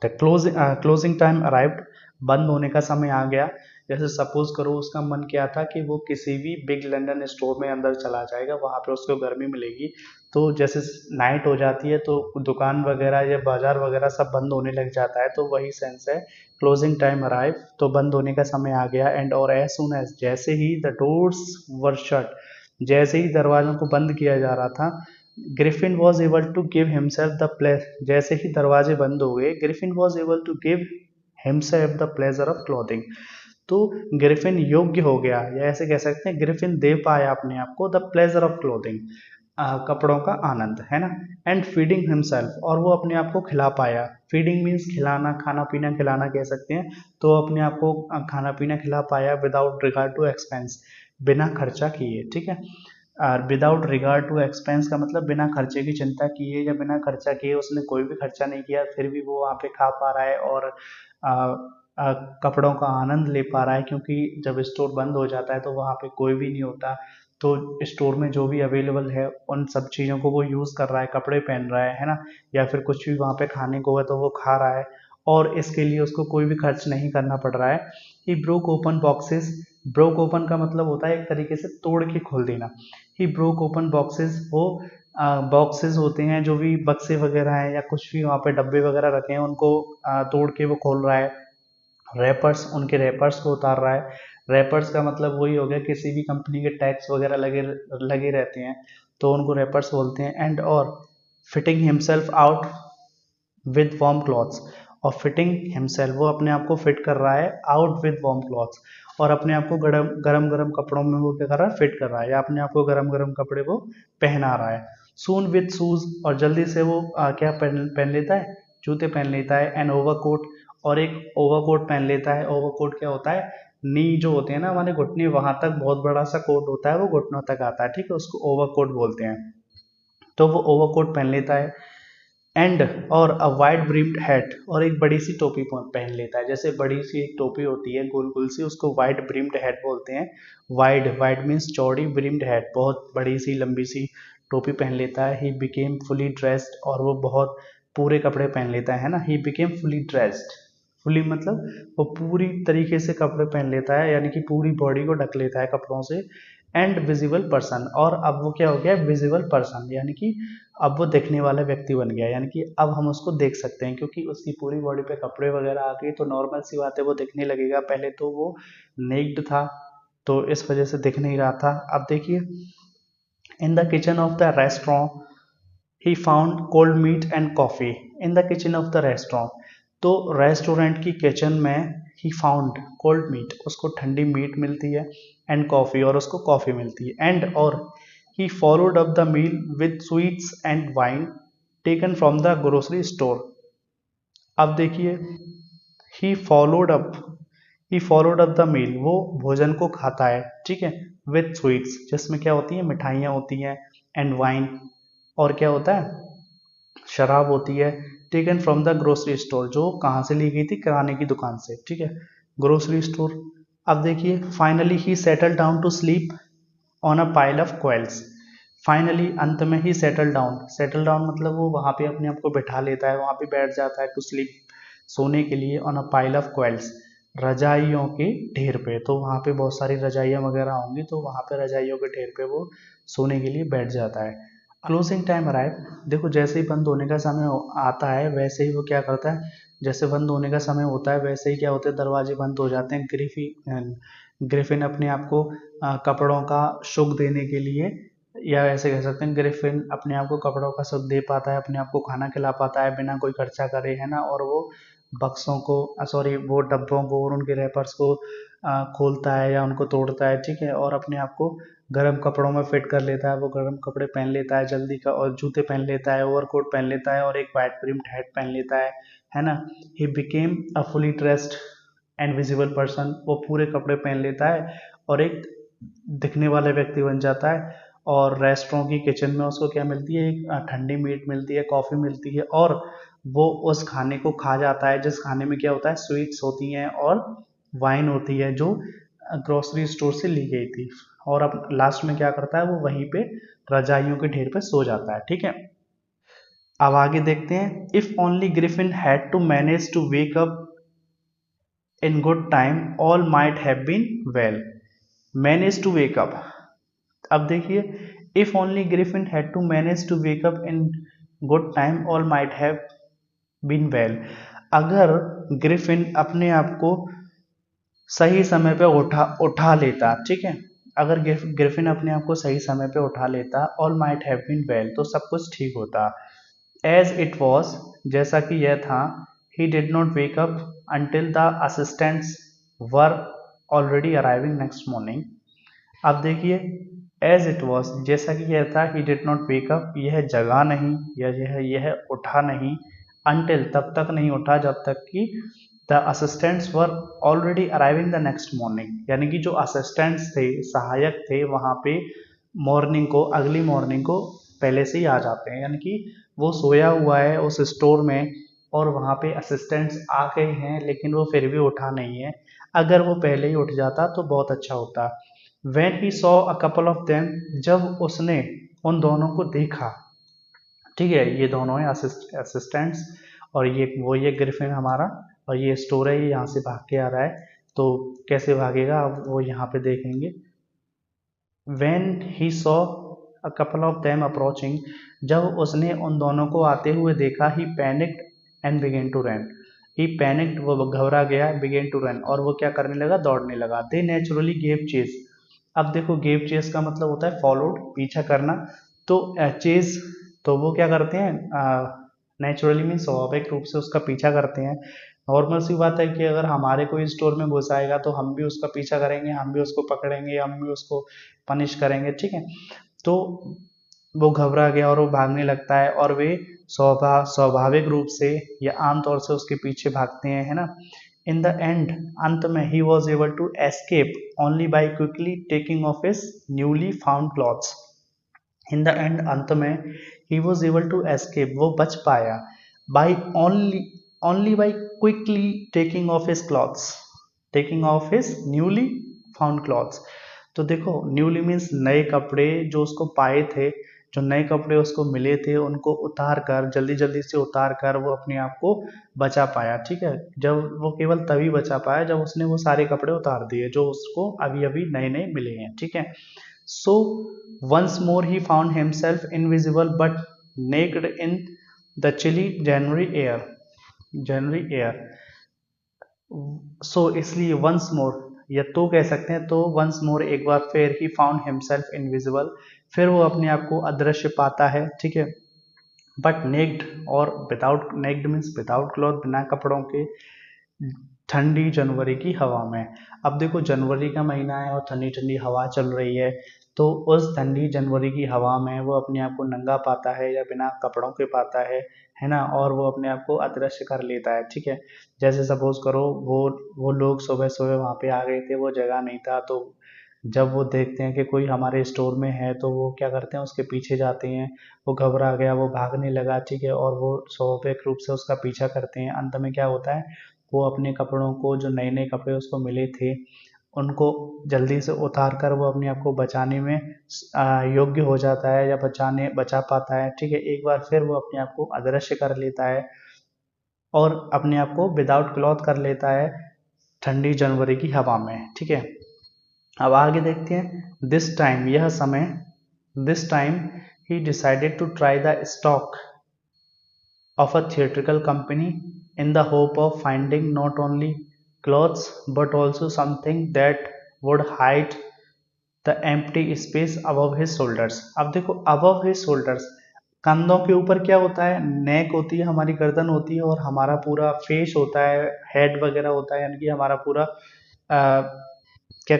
The closing time arrived, बंद होने का समय आ गया। जैसे suppose करो उसका मन क्या था कि वो किसी भी बिग लंदन स्टोर में अंदर चला जाएगा, वहाँ पे उसको गर्मी मिलेगी। तो जैसे नाइट हो जाती है तो दुकान वगैरह या बाजार वगैरह सब बंद होने लग जाता है, तो वही सेंस है क्लोजिंग टाइम अराइव, तो बंद होने का समय आ गया। एंड और एज सुन एज, जैसे ही द डोर्स वर शट, जैसे ही दरवाजों को बंद किया जा रहा था, Griffin was able to give himself the place, जैसे ही दरवाजे बंद हो गए, Griffin was able to give himself the pleasure of clothing, तो ग्रिफिन योग्य हो गया, या ऐसे कह सकते हैं ग्रिफिन दे पाया अपने आप को द प्लेजर ऑफ क्लोथिंग, कपड़ों का आनंद, है ना। एंड फीडिंग हिमसेल्फ, और वो अपने आप को खिला पाया। फीडिंग मीन्स खिलाना, खाना पीना खिलाना कह सकते हैं। तो अपने आप को खाना पीना खिला पाया विदाउट रिगार्ड टू एक्सपेंस, बिना खर्चा किए, ठीक है। विदाउट रिगार्ड टू एक्सपेंस का मतलब बिना खर्चे की चिंता किए या बिना खर्चा किए, उसने कोई भी खर्चा नहीं किया, फिर भी वो वहाँ पे खा पा रहा है और आ, कपड़ों का आनंद ले पा रहा है। क्योंकि जब स्टोर बंद हो जाता है तो वहाँ पे कोई भी नहीं होता, तो स्टोर में जो भी अवेलेबल है उन सब चीज़ों को वो यूज़ कर रहा है, कपड़े पहन रहा है ना, या फिर कुछ भी वहाँ पे खाने को है तो वो खा रहा है, और इसके लिए उसको कोई भी खर्च नहीं करना पड़ रहा है। He broke open boxes, broke open का मतलब होता है एक तरीके से तोड़ के खोल देना। ही ब्रोक ओपन बॉक्सेस, वो बॉक्सेस होते हैं जो भी बक्से वगैरह हैं या कुछ भी वहाँ पे डब्बे वगैरह रखे हैं, उनको तोड़ के वो खोल रहा है। रैपर्स, उनके रैपर्स को उतार रहा है। रैपर्स का मतलब वही हो गया, किसी भी कंपनी के टैग्स वगैरह लगे लगे रहते हैं तो उनको रैपर्स बोलते हैं। एंड और fitting himself out with warm clothes, और फिटिंग हिमसेल्फ, वो अपने आप को फिट कर रहा है आउट विद वार्म क्लॉथ्स, और अपने आप को गरम गरम गरम कपड़ों में वो क्या कर रहा है, फिट कर रहा है, या अपने आप को गरम गरम कपड़े वो पहना रहा है। सून विद शूज, और जल्दी से वो क्या पहन लेता है, जूते पहन लेता है। एन ओवरकोट, और एक ओवरकोट पहन लेता है। ओवरकोट क्या होता है, नी जो होते हैं ना हमारे घुटने, वहां तक बहुत बड़ा सा कोट होता है, वो घुटनों तक आता है, ठीक है, उसको ओवरकोट बोलते हैं। तो वो ओवरकोट पहन लेता है। एंड और अ वाइड ब्रिम्ड हैट, और एक बड़ी सी टोपी पहन लेता है। जैसे बड़ी सी एक टोपी होती है गोल गोल सी, उसको वाइड ब्रिम्ड हैट बोलते हैं। वाइड, वाइड मीन्स चौड़ी, ब्रिम्ड हैट बहुत बड़ी सी लंबी सी टोपी पहन लेता है। ही बिकेम फुली ड्रेस्ड, और वो बहुत पूरे कपड़े पहन लेता है ना। He became fully dressed, fully मतलब वो पूरी तरीके से कपड़े पहन लेता है, यानी कि पूरी बॉडी को ढक लेता है कपड़ों से। एंड विजिबल पर्सन, और अब वो क्या हो गया, विजिबल पर्सन, यानी कि अब वो देखने वाला व्यक्ति बन गया, यानी कि अब हम उसको देख सकते हैं, क्योंकि उसकी पूरी बॉडी पे कपड़े वगैरह आ गए तो नॉर्मल सी बात है वो दिखने लगेगा। पहले तो वो नेक्ड था तो इस वजह से दिख नहीं रहा था। अब देखिए, in the kitchen of the restaurant he found cold meat and coffee. In the kitchen of the restaurant, तो रेस्टोरेंट की किचन में ही फाउंड कोल्ड मीट, उसको ठंडी मीट मिलती है, एंड कॉफ़ी, और उसको कॉफ़ी मिलती है। एंड और he followed up the meal with sweets and wine taken from the grocery store. अब देखिए, he followed up, he followed up the meal, वो भोजन को खाता है, ठीक है, विथ स्वीट्स, जिसमें क्या होती है, मिठाइयाँ होती हैं, एंड वाइन, और क्या होता है, शराब होती है। Taken from the grocery store, जो कहाँ से ली गई थी, किराने की दुकान से, ठीक है, ग्रोसरी स्टोर। अब देखिए, finally he settle down to sleep on a pile of quilts. Finally, अंत में he settle down, settle down मतलब वो वहाँ पे अपने आप को बैठा लेता है, वहाँ पे बैठ जाता है टू स्लीप, सोने के लिए, ऑन अ पाइल ऑफ क्वेल्स, रजाइयों के ढेर पे। तो वहाँ पे बहुत सारी रजाइयाँ वगैरह होंगी, तो वहाँ पे रजाइयों के ढेर पे वो सोने के लिए बैठ जाता है। क्लोजिंग टाइम अराइव, देखो जैसे ही बंद होने का समय आता है वैसे ही वो क्या करता है, जैसे बंद होने का समय होता है वैसे ही क्या होते हैं, दरवाजे बंद हो जाते हैं। ग्रिफिन अपने आप को कपड़ों का सुख देने के लिए, या ऐसे कह सकते हैं ग्रिफिन अपने आप को कपड़ों का सुख दे पाता है, अपने आप को खाना खिला पाता है बिना कोई खर्चा करे, है ना। और वो बक्सों को, सॉरी, वो डब्बों को और उनके रैपर्स को खोलता है या उनको तोड़ता है, ठीक है, और अपने आप को गर्म कपड़ों में फिट कर लेता है। वो गर्म कपड़े पहन लेता है जल्दी का, और जूते पहन लेता है, ओवरकोट पहन लेता है, और एक वाइट प्रिम्ड हैट पहन लेता है ना। He became a fully dressed and visible person, वो पूरे कपड़े पहन लेता है और एक दिखने वाला व्यक्ति बन जाता है। और रेस्टोरेंट की किचन में उसको क्या मिलती है, एक ठंडी मीट मिलती है, कॉफ़ी मिलती है, और वो उस खाने को खा जाता है जिस खाने में क्या होता है, स्वीट्स होती हैं और वाइन होती है, जो ग्रोसरी स्टोर से ली गई थी। और अब लास्ट में क्या करता है, वो वहीं पे रजाइयों के ढेर पे सो जाता है, ठीक है। अब आगे देखते हैं, if only Griffin had to manage to wake up in good time all might have been well. Manage to wake up, अब देखिए, if only Griffin had to manage to wake up in good time all might have been well. अगर Griffin अपने आप को सही समय पे उठा लेता, ठीक है, अगर ग्रिफिन अपने आप को सही समय पे उठा लेता, all might have been well, तो सब कुछ ठीक होता। एज इट वॉज, जैसा कि यह था, he did not wake up until the assistants were already arriving next morning. अब देखिए, एज इट वॉज, जैसा कि यह था, he did not wake up, यह जगा नहीं या यह उठा नहीं, अनटिल, तब तक नहीं उठा जब तक कि the assistants were already arriving the next morning, यानी कि जो असिस्टेंट्स थे, सहायक थे वहाँ पे, मॉर्निंग को, अगली मॉर्निंग को पहले से ही आ जाते हैं, यानी कि वो सोया हुआ है उस स्टोर में और वहाँ पे असिस्टेंट्स आ गए हैं लेकिन वो फिर भी उठा नहीं है। अगर वो पहले ही उठ जाता तो बहुत अच्छा होता। When he saw a couple of them, जब उसने उन दोनों को देखा, ठीक है, ये दोनों हैं असिस्टेंट्स और ये ग्रिफिन हमारा, और ये स्टोर है, ये यहाँ से भाग के आ रहा है। तो कैसे भागेगा अब वो यहाँ पे देखेंगे। When he saw a couple of them approaching, जब उसने उन दोनों को आते हुए देखा, he panicked and began to run. He panicked, वो घबरा गया, began to run, और वो क्या करने लगा, दौड़ने लगा। They naturally gave chase. अब देखो गेव चेस का मतलब होता है फॉलोड, पीछा करना। तो चेस, तो वो क्या करते हैं, नेचुरली मीन स्वाभाविक रूप से उसका पीछा करते हैं। नॉर्मल सी बात है कि अगर हमारे कोई स्टोर में घुस आएगा तो हम भी उसका पीछा करेंगे, हम भी उसको पकड़ेंगे, हम भी उसको पनिश करेंगे, ठीक है। तो वो घबरा गया और वो भागने लगता है और वे स्वाभाविक रूप से या आमतौर से उसके पीछे भागते हैं, है ना। इन द एंड, अंत में, he was able to escape only by quickly taking off his newly found clothes. In the end, अंत में, he was able to escape, वो बच पाया, by only by quickly taking off his clothes, taking off his newly found clothes. तो देखो newly means नए कपड़े जो उसको पाए थे, जो नए कपड़े उसको मिले थे उनको उतार कर, जल्दी जल्दी से उतार कर वो अपने आप को बचा पाया, ठीक है। जब वो केवल तभी बचा पाया जब उसने वो सारे कपड़े उतार दिए जो उसको अभी अभी नए नए मिले हैं, ठीक है। So once more he found himself invisible but naked in the chilly January air. So इसलिए वंस मोर, या तो कह सकते हैं, तो वंस मोर, एक बार फिर, ही फाउंड हिमसेल्फ इनविजिबल, फिर वो अपने आप को अदृश्य पाता है, ठीक है। बट नेक्ड, और without, naked means without cloth, बिना कपड़ों के, ठंडी जनवरी की हवा में। अब देखो जनवरी का महीना है और ठंडी ठंडी हवा चल रही है, तो उस ठंडी जनवरी की हवा में वो अपने आप को नंगा पाता है या बिना कपड़ों के पाता है ना, और वो अपने आप को अदृश्य कर लेता है, ठीक है। जैसे सपोज करो वो लोग सुबह सुबह वहाँ पे आ गए थे, वो जगह नहीं था, तो जब वो देखते हैं कि कोई हमारे स्टोर में है तो वो क्या करते हैं, उसके पीछे जाते हैं। वो घबरा गया, वो भागने लगा, ठीक है, और वो स्वाभाविक रूप से उसका पीछा करते हैं। अंत में क्या होता है, वो अपने कपड़ों को, जो नए नए कपड़े उसको मिले थे, उनको जल्दी से उतार कर वो अपने आप को बचाने में योग्य हो जाता है या बचा पाता है, ठीक है। एक बार फिर वो अपने आप को अदृश्य कर लेता है और अपने आप को विदाउट क्लॉथ कर लेता है ठंडी जनवरी की हवा में, ठीक है। अब आगे देखते हैं। दिस टाइम, यह समय, this time he decided to try the stock of a theatrical company in the hope of finding not only clothes but also something that would hide the empty space above his shoulders। अब देखो above his shoulders, कंधों के ऊपर क्या होता है, नेक होती है, हमारी गर्दन होती है, और हमारा पूरा फेस होता है, हेड वगैरह होता है, यानी कि हमारा पूरा क्या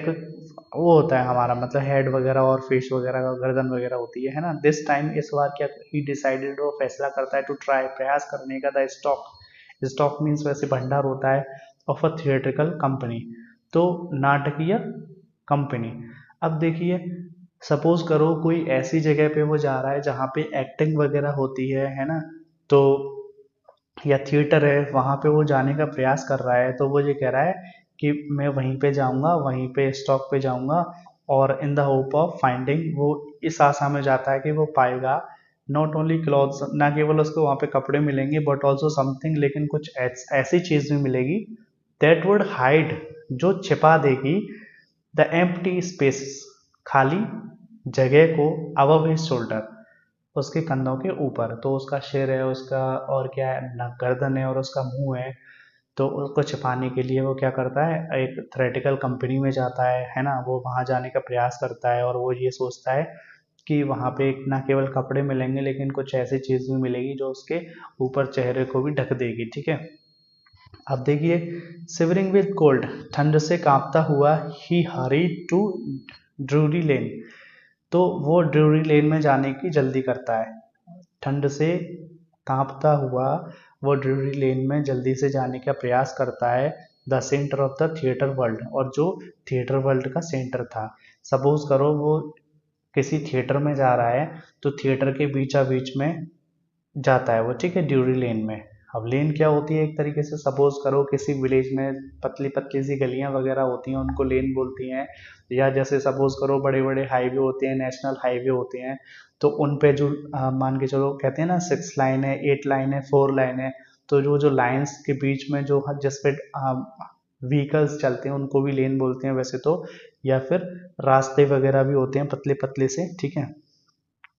वो होता है हमारा, मतलब हेड वगैरह और फेस वगैरह, गर्दन वगैरह होती है ना। दिस टाइम, इस बार क्या, ही डिसाइडेड, वो फैसला करता है, टू ट्राई, प्रयास करने का, द स्टॉक, स्टॉक मीन्स वैसे भंडार होता है, ऑफ अ थिएट्रिकल कंपनी, तो नाटकीय कंपनी। अब देखिए सपोज करो कोई ऐसी जगह पे वो जा रहा है जहाँ पे एक्टिंग वगैरह होती है ना, तो या थिएटर है, वहाँ पे वो जाने का प्रयास कर रहा है, तो वो ये कह रहा है कि मैं वहीं पे जाऊँगा, वहीं पे स्टॉक पे जाऊँगा, और in the hope of finding, वो इस आशा में जाता है कि वो पाएगा नॉट ओनली क्लॉथ्स, ना केवल उसको वहाँ पे कपड़े मिलेंगे, बट ऑल्सो समथिंग, लेकिन कुछ ऐसी चीज़ भी मिलेगी, दैट वुड हाइड, जो छिपा देगी, द एम्प्टी स्पेस, खाली जगह को, अबव हिज शोल्डर, उसके कंधों के ऊपर। तो उसका सिर है, उसका और क्या है ना, गर्दन है और उसका मुंह है, तो उसको छिपाने के लिए वो क्या करता है, एक थ्रेटिकल कंपनी में जाता है ना, वो वहाँ जाने का प्रयास करता है और वो ये सोचता है कि वहाँ पे ना केवल कपड़े मिलेंगे लेकिन कुछ ऐसी चीज़ भी मिलेगी जो उसके ऊपर चेहरे को भी ढक देगी, ठीक है। अब देखिए, सिवरिंग विद कोल्ड, ठंड से कांपता हुआ, ही हरी टू ड्रूरी लेन, तो वो ड्यूरी लेन में जाने की जल्दी करता है, ठंड से कांपता हुआ वो ड्यूरी लेन में जल्दी से जाने का प्रयास करता है, the centre of the theatre world, और जो थिएटर वर्ल्ड का सेंटर था। सपोज करो वो किसी थिएटर में जा रहा है, तो थिएटर के बीचा बीच में जाता है वो, ठीक है, ड्यूरी लेन में। अब लेन क्या होती है, एक तरीके से सपोज करो किसी विलेज में पतली पतली सी गलियां वगैरह होती हैं, उनको लेन बोलती हैं। या जैसे सपोज करो बड़े बड़े हाईवे होते हैं, नेशनल हाईवे होते हैं, तो उन पे जो मान के चलो कहते हैं ना 6 लाइन है, 8 लाइन है, 4 लाइन है, तो जो जो लाइंस के बीच में जो जिस पे व्हीकल्स चलते हैं उनको भी लेन बोलते हैं वैसे तो। या फिर रास्ते वगैरह भी होते हैं पतले पतले से, ठीक है।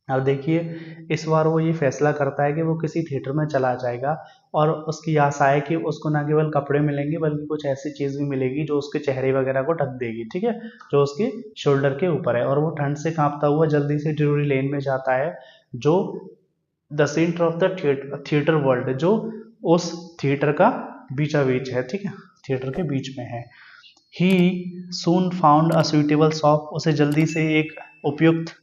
अब देखिए इस बार वो ये फैसला करता है कि वो किसी थिएटर में चला जाएगा, और उसकी आशा है कि उसको ना केवल कपड़े मिलेंगे बल्कि कुछ ऐसी चीज़ भी मिलेगी जो उसके चेहरे वगैरह को ढक देगी, ठीक है, जो उसके शोल्डर के ऊपर है। और वो ठंड से कांपता हुआ जल्दी से ड्यूरी लेन में जाता है, जो the centre of the theatre world, जो उस थिएटर का बीचा बीच है, ठीक है, थिएटर के बीच में है। ही सून फाउंड अ सुइटेबल शॉप, उसे जल्दी से एक उपयुक्त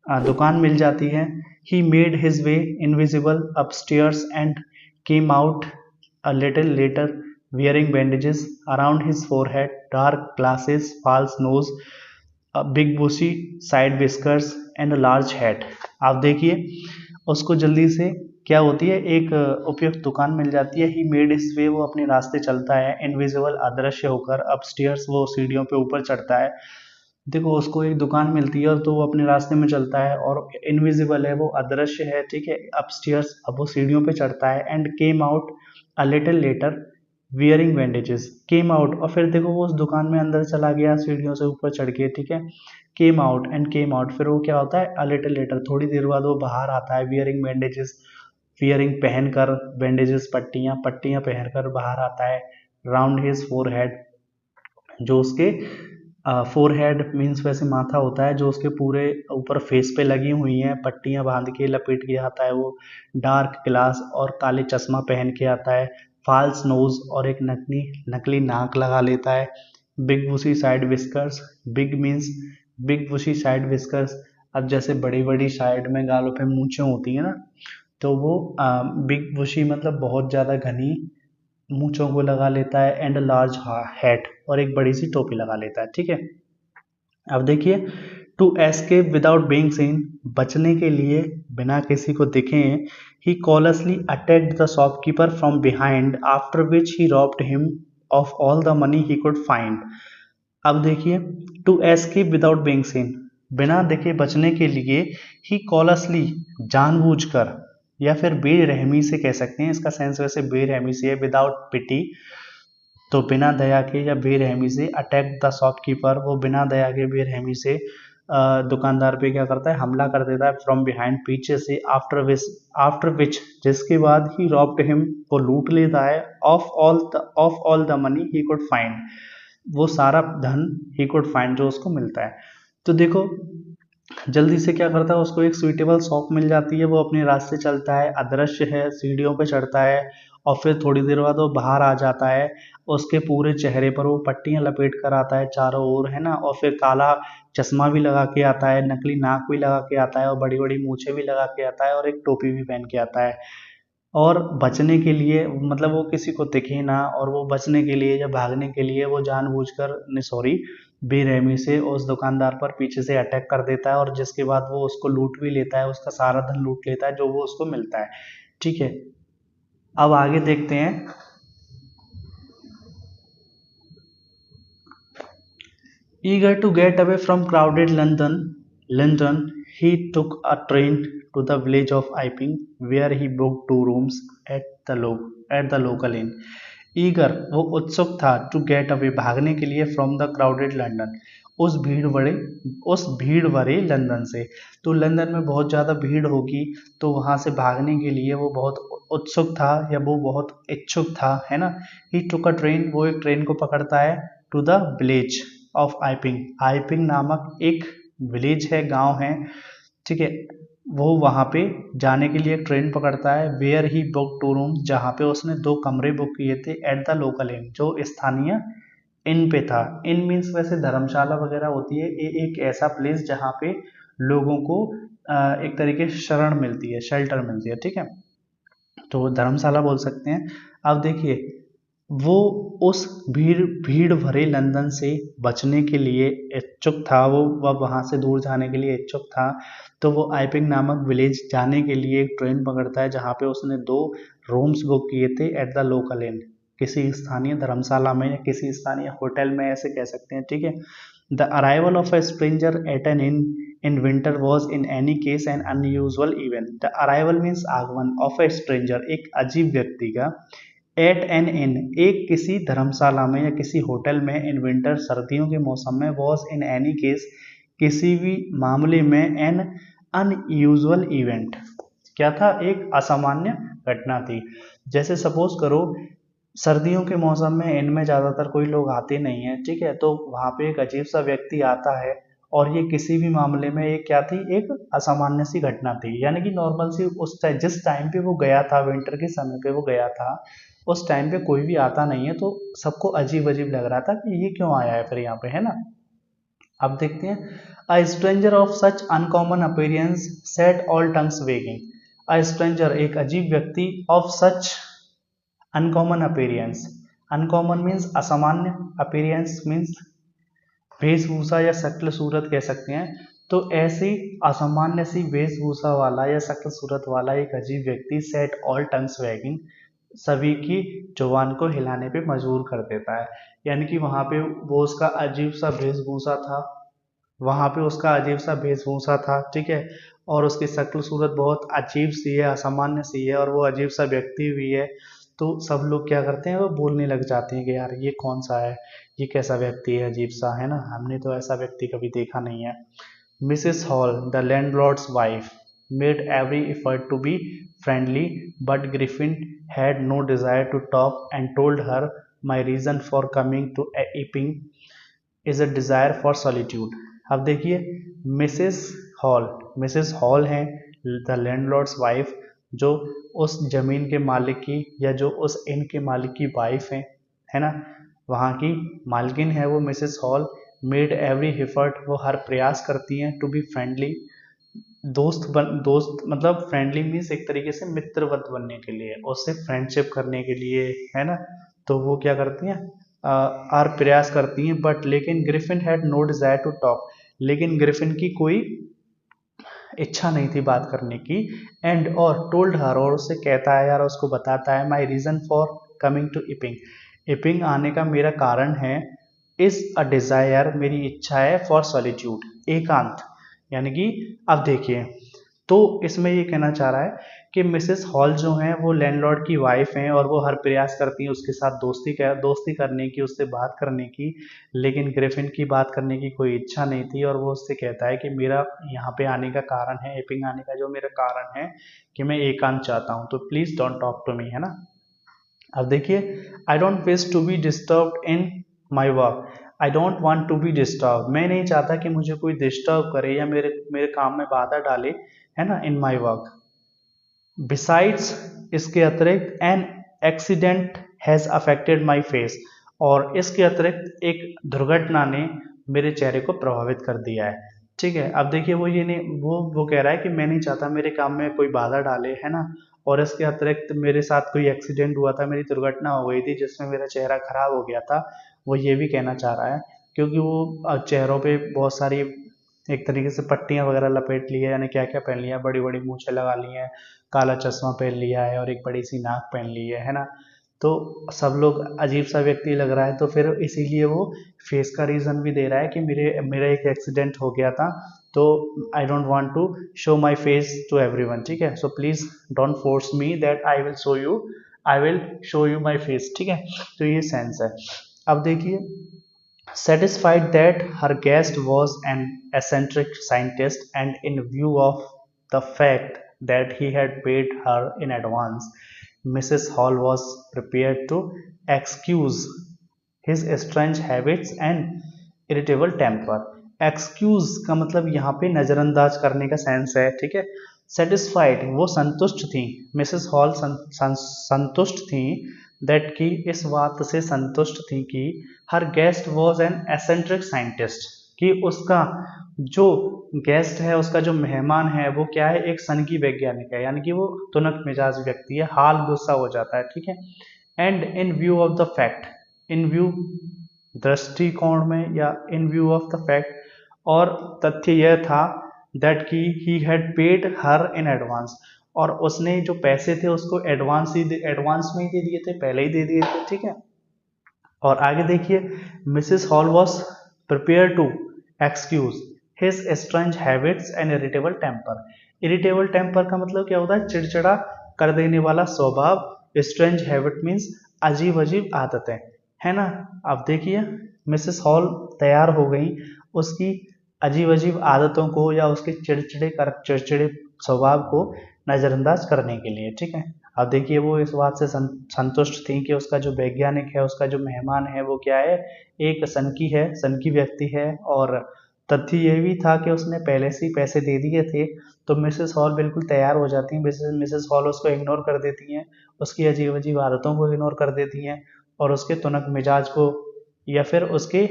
दुकान मिल जाती है। He made his way invisible upstairs and came out a little letter wearing bandages around his forehead, dark glasses, false nose, a big bushy side whiskers and a large hat। आप देखिए उसको जल्दी से क्या होती है, एक उपयुक्त दुकान मिल जाती है। ही मेड हिज वे, वो अपने रास्ते चलता है, इनविजिबल अदृश्य होकर, अपस्टेयर्स वो सीढ़ियों पे ऊपर चढ़ता है। देखो उसको एक दुकान मिलती है और तो वो अपने रास्ते में चलता है, और इनविजिबल है, वो अदृश्य है, ठीक है, अपस्टेयर्स, अब वो सीढ़ियों पे चढ़ता है। And came out a little letter wearing bandages, came out, और फिर देखो वो उस दुकान में अंदर चला गया सीढ़ियों से ऊपर चढ़ के, ठीक है। Came out and came out, फिर वो क्या होता है, अ लिटिल लेटर, थोड़ी देर बाद वो बाहर आता है, वियरिंग बैंडेजेस, वियरिंग पहनकर, बैंडेजेस पट्टियां, पट्टियां पहनकर बाहर आता है। राउंड हिज फोरहेड, जो उसके फोरहेड मीन्स वैसे माथा होता है, जो उसके पूरे ऊपर फेस पे लगी हुई हैं पट्टियां बांध के लपेट के आता है वो। डार्क ग्लास, और काले चश्मा पहन के आता है। फाल्स नोज, और एक नकली नकली नाक लगा लेता है। Big bushy side whiskers, big means big bushy side whiskers, अब जैसे बड़ी बड़ी साइड में गालों पे मूंछें होती है ना, तो वो बिग बुशी मतलब बहुत ज़्यादा घनी मूंछों को लगा लेता है। एंड लार्ज हैट, और एक बड़ी सी टोपी लगा लेता है, ठीक है। अब देखिए to escape without being seen, बचने के लिए बिना किसी को दिखे, he callously attacked the shopkeeper from behind, after which he robbed him of all the money he could find. अब देखिए to escape without being seen, बिना दिखे बचने के लिए, ही कॉलसली जानबूझकर, या फिर बेरहमी से कह सकते हैं, इसका सेंस वैसे बेरहमी से है, विदाउट पिटी, तो बिना दया के या बेरहमी से, अटैक द शॉपकीपर, वो बिना दया के बेरहमी से दुकानदार पे क्या करता है, हमला कर देता है, फ्रॉम बिहाइंड, पीछे से। आफ्टर विच, जिसके बाद ही रॉब्ड हिम, वो लूट लेता है, of all the money he could find, वो सारा धन ही कुड फाइंड जो उसको मिलता है। तो देखो जल्दी से क्या करता है, उसको एक सुइटेबल शॉप मिल जाती है, वो अपने रास्ते चलता है, अदृश्य है, सीढ़ियों पे चढ़ता है, और फिर थोड़ी देर बाद वो बाहर आ जाता है। उसके पूरे चेहरे पर वो पट्टियां लपेट कर आता है चारों ओर, है ना, और फिर काला चश्मा भी लगा के आता है, नकली नाक भी लगा के आता है, और बड़ी बड़ी मूछें भी लगा के आता है, और एक टोपी भी पहन के आता है। और बचने के लिए मतलब वो किसी को दिखे ना, और वो बचने के लिए या भागने के लिए वो जानबूझकर सॉरी बेरहमी से उस दुकानदार पर पीछे से अटैक कर देता है, और जिसके बाद वो उसको लूट भी लेता है, उसका सारा धन लूट लेता है जो वो उसको मिलता है, ठीक है। अब आगे देखते हैं। Eager to get away from crowded London, he took a train to the village of Iping, where he booked 2 rooms at the local inn. Eager, वो उत्सुक था, to get away, भागने के लिए, from the crowded London, उस भीड़ भरे London से। तो लंदन में बहुत ज़्यादा भीड़ होगी, तो वहाँ से भागने के लिए वो बहुत उत्सुक था, या वो बहुत इच्छुक था, है ना। ही टुक अ ट्रेन, वो एक ट्रेन को पकड़ता है, टू द विलेज ऑफ आइपिंग, आइपिंग नामक एक विलेज है, गांव है, ठीक है। वो वहाँ पे जाने के लिए एक ट्रेन पकड़ता है, वेयर ही बुक 2 रूम्स, जहाँ पे उसने 2 कमरे बुक किए थे, एट द लोकल इन, जो स्थानीय इन पे था। इन मीन्स वैसे धर्मशाला वगैरह होती है, ये एक ऐसा प्लेस जहाँ पे लोगों को एक तरीके से शरण मिलती है, शेल्टर मिलती है, ठीक है, तो धर्मशाला बोल सकते हैं। अब देखिए वो उस भीड़ भीड़ भरे लंदन से बचने के लिए इच्छुक था, वो वह वहाँ से दूर जाने के लिए इच्छुक था। तो वो आइपिंग नामक विलेज जाने के लिए एक ट्रेन पकड़ता है, जहाँ पे उसने 2 रूम्स बुक किए थे एट द लोकल इन, किसी स्थानीय धर्मशाला में या किसी स्थानीय होटल में, ऐसे कह सकते हैं, ठीक है। The arrival of a stranger at an inn winter was in any case an unusual event. The arrival means आगमन, ऑफ ए स्ट्रेंजर एक अजीब व्यक्ति का, एट एन इन एक किसी धर्मशाला में या किसी होटल में, इन विंटर सर्दियों के मौसम में, वॉज इन एनी केस किसी भी मामले में, एन अनयूजुअल इवेंट क्या था, एक असामान्य घटना थी। जैसे सपोज करो सर्दियों के मौसम में इनमें ज़्यादातर कोई लोग आते नहीं हैं, ठीक है, तो वहाँ पे एक अजीब सा व्यक्ति आता है और ये किसी भी मामले में एक क्या थी, एक असामान्य सी घटना थी, यानी कि नॉर्मल सी उस टाइम जिस टाइम पे वो गया था, विंटर के समय पे वो गया था, उस टाइम पे कोई भी आता नहीं है, तो सबको अजीब अजीब लग रहा था कि ये क्यों आया है फिर यहाँ पे, है ना। अब देखते हैं, a stranger of such uncommon appearance set all tongues weighing. A stranger एक अजीब व्यक्ति, of such uncommon appearance, uncommon means असामान्य, अपीयरेंस मीन्स वेशभूषा या शक्ल सूरत कह सकते हैं। तो ऐसी असामान्य सी वेशभूषा वाला या शक्ल सूरत वाला एक अजीब व्यक्ति, सेट ऑल टंग्स वैगिंग, सभी की जुबान को हिलाने पे मजबूर कर देता है। यानी कि वहाँ पे वो उसका अजीब सा वेशभूषा था, वहाँ पे उसका अजीब सा वेशभूषा था, ठीक है, और उसकी शक्ल सूरत बहुत अजीब सी है, असामान्य सी है, और वो अजीब सा व्यक्ति भी है। तो सब लोग क्या करते हैं, वो बोलने लग जाते हैं कि यार ये कौन सा है, ये कैसा व्यक्ति है अजीब सा, है ना, हमने तो ऐसा व्यक्ति कभी देखा नहीं है। Mrs Hall the landlord's wife made every effort to be friendly, but Griffin had no desire to talk and told her my reason for coming to Epping is a desire for solitude. अब देखिए Mrs Hall हैं the landlord's wife, जो उस जमीन के मालिक की या जो उस इन के मालिक की वाइफ है ना, वहाँ की मालकिन है वो Mrs hall. Made every effort वो हर प्रयास करती हैं, टू बी फ्रेंडली दोस्त मतलब फ्रेंडली मीन्स एक तरीके से मित्रवत बनने के लिए, उससे फ्रेंडशिप करने के लिए, है ना, तो वो क्या करती हैं, हर प्रयास करती हैं, बट लेकिन Griffin had no desire to talk, लेकिन ग्रिफिन की कोई इच्छा नहीं थी बात करने की, एंड और टोल्ड हर और उससे कहता है यार, उसको बताता है, my reason for coming to Iping, Iping आने का मेरा कारण है, इज अ डिजायर मेरी इच्छा है, फॉर सॉलिट्यूड एकांत, यानी कि अब देखिए, तो इसमें ये कहना चाह रहा है कि मिसेस हॉल जो हैं वो लैंडलॉर्ड की वाइफ हैं और वो हर प्रयास करती हैं उसके साथ दोस्ती करने की, उससे बात करने की, लेकिन ग्रिफिन की बात करने की कोई इच्छा नहीं थी, और वो उससे कहता है कि मेरा यहाँ पे आने का कारण है, एपिंग आने का जो मेरा कारण है कि मैं एकांत चाहता हूँ, तो please don't talk to me, है ना। अब देखिए, I don't wish to be disturb in my work, I don't want to be disturb, मैं नहीं चाहता कि मुझे कोई डिस्टर्ब करे या मेरे मेरे काम में बाधा डाले, है ना, इन माई वर्क। बिसाइड्स इसके अतिरिक्त an accident has affected my face, और इसके अतिरिक्त एक दुर्घटना ने मेरे चेहरे को प्रभावित कर दिया है, ठीक है। अब देखिए वो ये नहीं वो कह रहा है कि मैं नहीं चाहता मेरे काम में कोई बाधा डाले, है ना, और इसके अतिरिक्त मेरे साथ कोई एक्सीडेंट हुआ था, मेरी दुर्घटना हो गई थी जिसमें मेरा चेहरा खराब हो गया था, वो ये भी कहना चाह रहा है, क्योंकि वो चेहरों पे बहुत सारी एक तरीके से पट्टियाँ वगैरह लपेट ली है, यानी क्या क्या पहन लिया, बड़ी बड़ी मूछें लगा ली हैं, काला चश्मा पहन लिया है और एक बड़ी सी नाक पहन ली है ना, तो सब लोग अजीब सा व्यक्ति लग रहा है, तो फिर इसीलिए वो फेस का रीज़न भी दे रहा है कि मेरा एक एक्सीडेंट हो गया था, तो I don't want to show my face to everyone, ठीक है, so please don't force me that I will show you my face, ठीक है, तो ये सेंस है। अब देखिए, satisfied that her guest was an eccentric scientist and in view of the fact that he had paid her in advance, Mrs. Hall was prepared to excuse his strange habits and irritable temper. Excuse का मतलब यहाँ पे नज़रअंदाज करने का sense है, ठीक है। सेटिस्फाइड वो संतुष्ट थी, मिसेस हॉल संतुष्ट थी, दैट की इस बात से संतुष्ट थी कि हर guest was an eccentric scientist, कि उसका जो गेस्ट है, उसका जो मेहमान है, वो क्या है, एक सन की वैज्ञानिक है, यानी कि वो तुनक मिजाज व्यक्ति है, हाल गुस्सा हो जाता है, ठीक है। And in view of the fact, in view दृष्टिकोण में या इन व्यू ऑफ द फैक्ट, और तथ्य यह था दैट की he had paid her in advance, और उसने जो पैसे थे उसको एडवांस में ही दे दिए थे, पहले ही दे दिए थे, ठीक है। और आगे देखिए, Mrs Hall was prepare to excuse his strange habits and irritable temper. Irritable temper का मतलब क्या होता है, चिड़चिड़ा कर देने वाला स्वभाव। स्ट्रेंज हैबिट मीन्स अजीब अजीब आदतें, है ना। अब देखिए, मिसेस हॉल तैयार हो गई उसकी अजीब अजीब आदतों को या उसके चिड़चिड़े स्वभाव को नज़रअंदाज करने के लिए, ठीक है। अब देखिए, वो इस बात से संतुष्ट थी कि उसका जो वैज्ञानिक है, उसका जो मेहमान है, वो क्या है, एक सनकी व्यक्ति है। और तथ्य ये भी था कि उसने पहले से ही पैसे दे दिए थे। तो मिसेस हॉल बिल्कुल तैयार हो जाती हैं, मिसेस हॉल उसको इग्नोर कर देती हैं, उसकी अजीब अजीब आदतों को इग्नोर कर देती हैं, और उसके तुनक मिजाज को या फिर उसके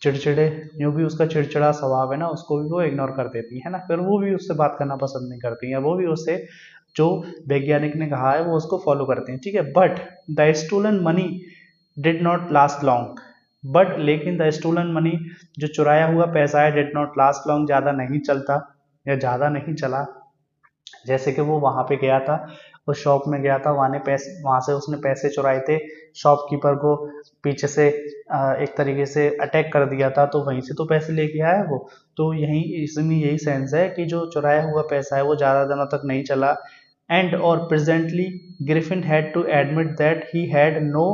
चिड़चिड़े, जो भी उसका चिड़चिड़ा स्वभाव है ना, उसको भी वो इग्नोर कर देती है ना। फिर वो भी उससे बात करना पसंद नहीं करती हैं, वो भी उससे जो वैज्ञानिक ने कहा है वो उसको फॉलो करते हैं, ठीक है। But the stolen money did not last long, but लेकिन द स्टोलन मनी, जो चुराया हुआ पैसा है, डिड नॉट लास्ट लॉन्ग, ज़्यादा नहीं चलता या ज़्यादा नहीं चला। जैसे कि वो वहाँ पे गया था, उस शॉप में गया था, वहाँ से उसने पैसे चुराए थे, शॉपकीपर को पीछे से एक तरीके से अटैक कर दिया था, तो वहीं से तो पैसे लेके आया वो। तो यही इसमें यही सेंस है कि जो चुराया हुआ पैसा है वो ज़्यादा दिनों तक नहीं चला। एंड और presently Griffin had to admit that he had no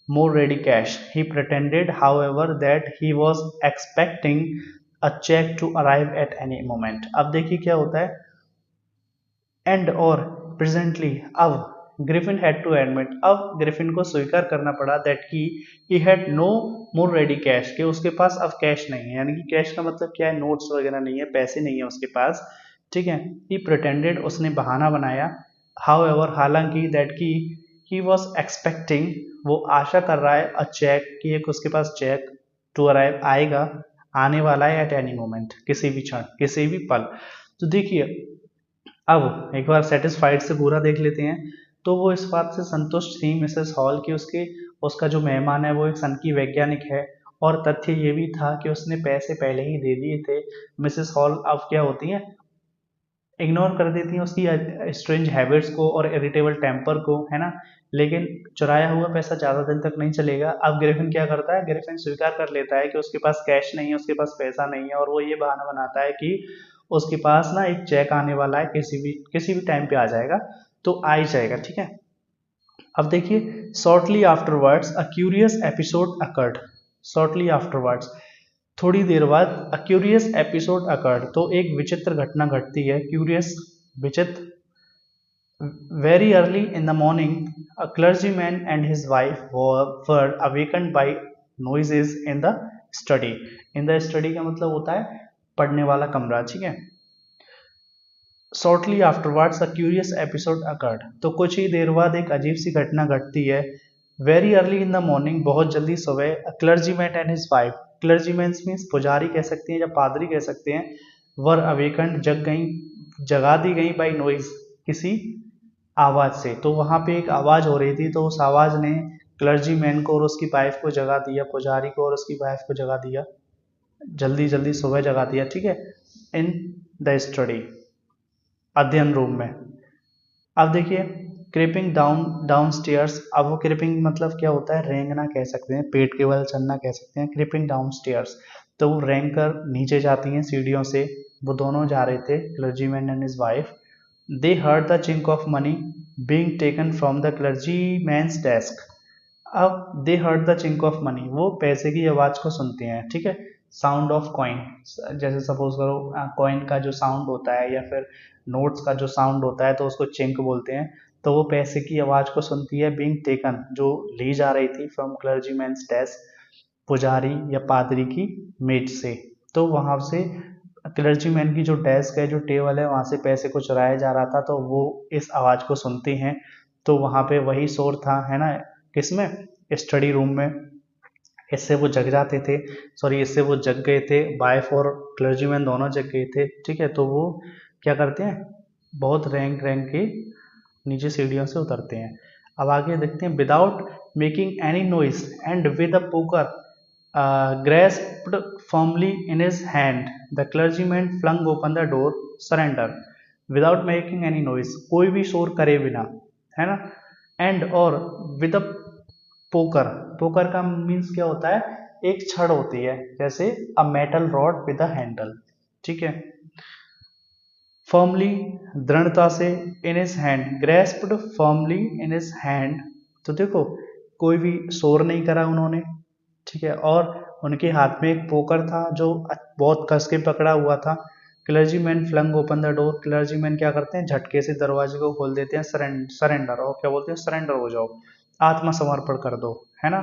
more ready cash. He pretended, however, that he was expecting a check to arrive at any moment. अब देखिए क्या होता है, एंड और प्रेजेंटली, अब ग्रिफिन हैड टू एडमिट, अब Griffin को स्वीकार करना पड़ा that he had no more ready cash, कि उसके पास अब कैश नहीं है, यानी कि कैश का मतलब क्या है, नोट्स वगैरह नहीं है, पैसे नहीं है उसके पास, ठीक है। ही प्रिटेंडेड, उसने बहाना बनाया, हाउ एवर, हालांकि, दैट की ही वॉज एक्सपेक्टिंग, वो आशा कर रहा है, अ चेक, कि एक उसके पास चेक टू अराइव, आएगा, आने वाला है, एट एनी मोमेंट, किसी भी क्षण, किसी भी पल। तो देखिए, अब एक बार सेटिस्फाइड से पूरा देख लेते हैं। तो वो इस बात से संतुष्ट थी मिसेस हॉल की उसका जो मेहमान है वो एक सन की वैज्ञानिक है, और तथ्य ये भी था कि उसने पैसे पहले ही दे दिए थे। मिसेस हॉल अब क्या होती हैं, इग्नोर कर देती हैं उसकी स्ट्रेंज हैबिट्स को और इरिटेबल टेम्पर को, है ना। लेकिन चुराया हुआ पैसा ज़्यादा दिन तक नहीं चलेगा। अब ग्रिफिन क्या करता है, ग्रिफिन स्वीकार कर लेता है कि उसके पास कैश नहीं है, उसके पास पैसा नहीं है, और वो ये बहाना बनाता है कि उसके पास ना एक चेक आने वाला है, किसी भी टाइम पे आ जाएगा, तो आ ही जाएगा, ठीक है। अब देखिए, shortly afterwards a curious episode occurred, shortly afterwards, थोड़ी देर बाद, अ क्यूरियस एपिसोड अकर्ड, तो एक विचित्र घटना घटती है, क्यूरियस, विचित्र। Very early in the morning a clergyman and his wife were awakened by noises in the study. In the study का मतलब होता है पढ़ने वाला कमरा, ठीक है। Shortly afterwards a curious episode occurred, तो कुछ ही देर बाद एक अजीब सी घटना घटती है। Very early in the morning, बहुत जल्दी सुबह, a clergyman and his wife, clergyman means पुजारी कह सकते हैं या पादरी कह सकते हैं, वर अवेकन्ड, जगा दी गई, बाई नॉइज, किसी आवाज से। तो वहां पे एक आवाज हो रही थी, तो उस आवाज ने क्लर्जीमैन को और उसकी वाइफ को जगा दिया, पुजारी को और उसकी वाइफ को जगा दिया, जल्दी जल्दी सुबह जगा दिया, ठीक है। इन द स्टडी, अध्ययन रूम में। अब देखिए, क्रीपिंग डाउन स्टेयर्स, अब वो क्रीपिंग मतलब क्या होता है, रेंगना कह सकते हैं, पेट के बल चलना कह सकते हैं, क्रीपिंग डाउन स्टेयर्स, तो वो रेंग कर नीचे जाती हैं सीढ़ियों से, वो दोनों जा रहे थे, clergyman and his wife. They heard the chink of money being taken from the clergyman's desk. अब they heard the chink of money, वो पैसे की आवाज को सुनते हैं, ठीक है। साउंड ऑफ कॉइन, जैसे सपोज करो कॉइन का जो साउंड होता है या फिर नोट्स का जो साउंड होता है तो उसको चिंक बोलते हैं। तो वो पैसे की आवाज को सुनती है, बीइंग टेकन, जो ली जा रही थी, फ्रॉम क्लर्जीमैन्स डेस्क, पुजारी या पादरी की मेज से। तो वहां से क्लर्जीमैन की जो डेस्क है, जो टेबल है, वहां से पैसे को चुराया जा रहा था, तो वो इस आवाज को सुनते हैं। तो वहां पे वही शोर था, है ना, किसमें, स्टडी रूम में। इससे वो जग जाते थे, सॉरी इससे वो जग गए थे, वाइफ और क्लर्जीमैन दोनों जग गए थे, ठीक है। तो वो क्या करते हैं, बहुत रैंक रैंक के नीचे सीढ़ियों से उतरते हैं। अब आगे देखते हैं, without making any noise and with a poker grasped firmly in his hand, the clergyman flung open the door, surrender, without making any noise, कोई भी शोर करे बिना, है ना। एंड और विद अ पोकर, पोकर का मीन्स क्या होता है, एक छड़ होती है, जैसे a metal rod with a handle, ठीक है। फर्मली, दृढ़ता से, in his hand, grasped firmly in his hand, तो देखो कोई भी शोर नहीं करा उन्होंने, ठीक है। और उनके हाथ में एक पोकर था जो बहुत कस के पकड़ा हुआ था। Clergyman flung open the door, clergyman क्या करते हैं, झटके से दरवाजे को खोल देते हैं, सरेंडर, और क्या बोलते हैं, सरेंडर हो जाओ, आत्मसमर्पण कर दो, है ना।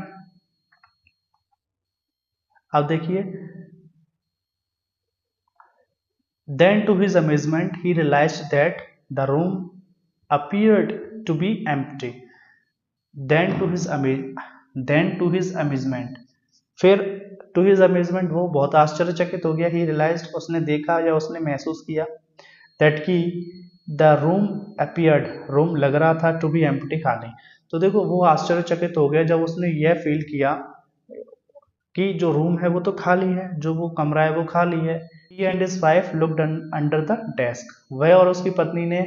अब देखिए, then to his amazement he realized that the room appeared to be empty. then to his then to his amazement, फिर टू हिज अमेजमेंट वो बहुत आश्चर्यचकित हो गया, ही रियलाइज्ड, उसने देखा या उसने महसूस किया, दैट की द रूम अपीयर्ड, रूम लग रहा था टू बी एम्प्टी, खाली। तो देखो वो आश्चर्यचकित हो गया जब उसने यह फील किया कि जो रूम है वो तो खाली है, जो वो कमरा है वो खाली है। He and his wife looked under the desk, वह और उसकी पत्नी ने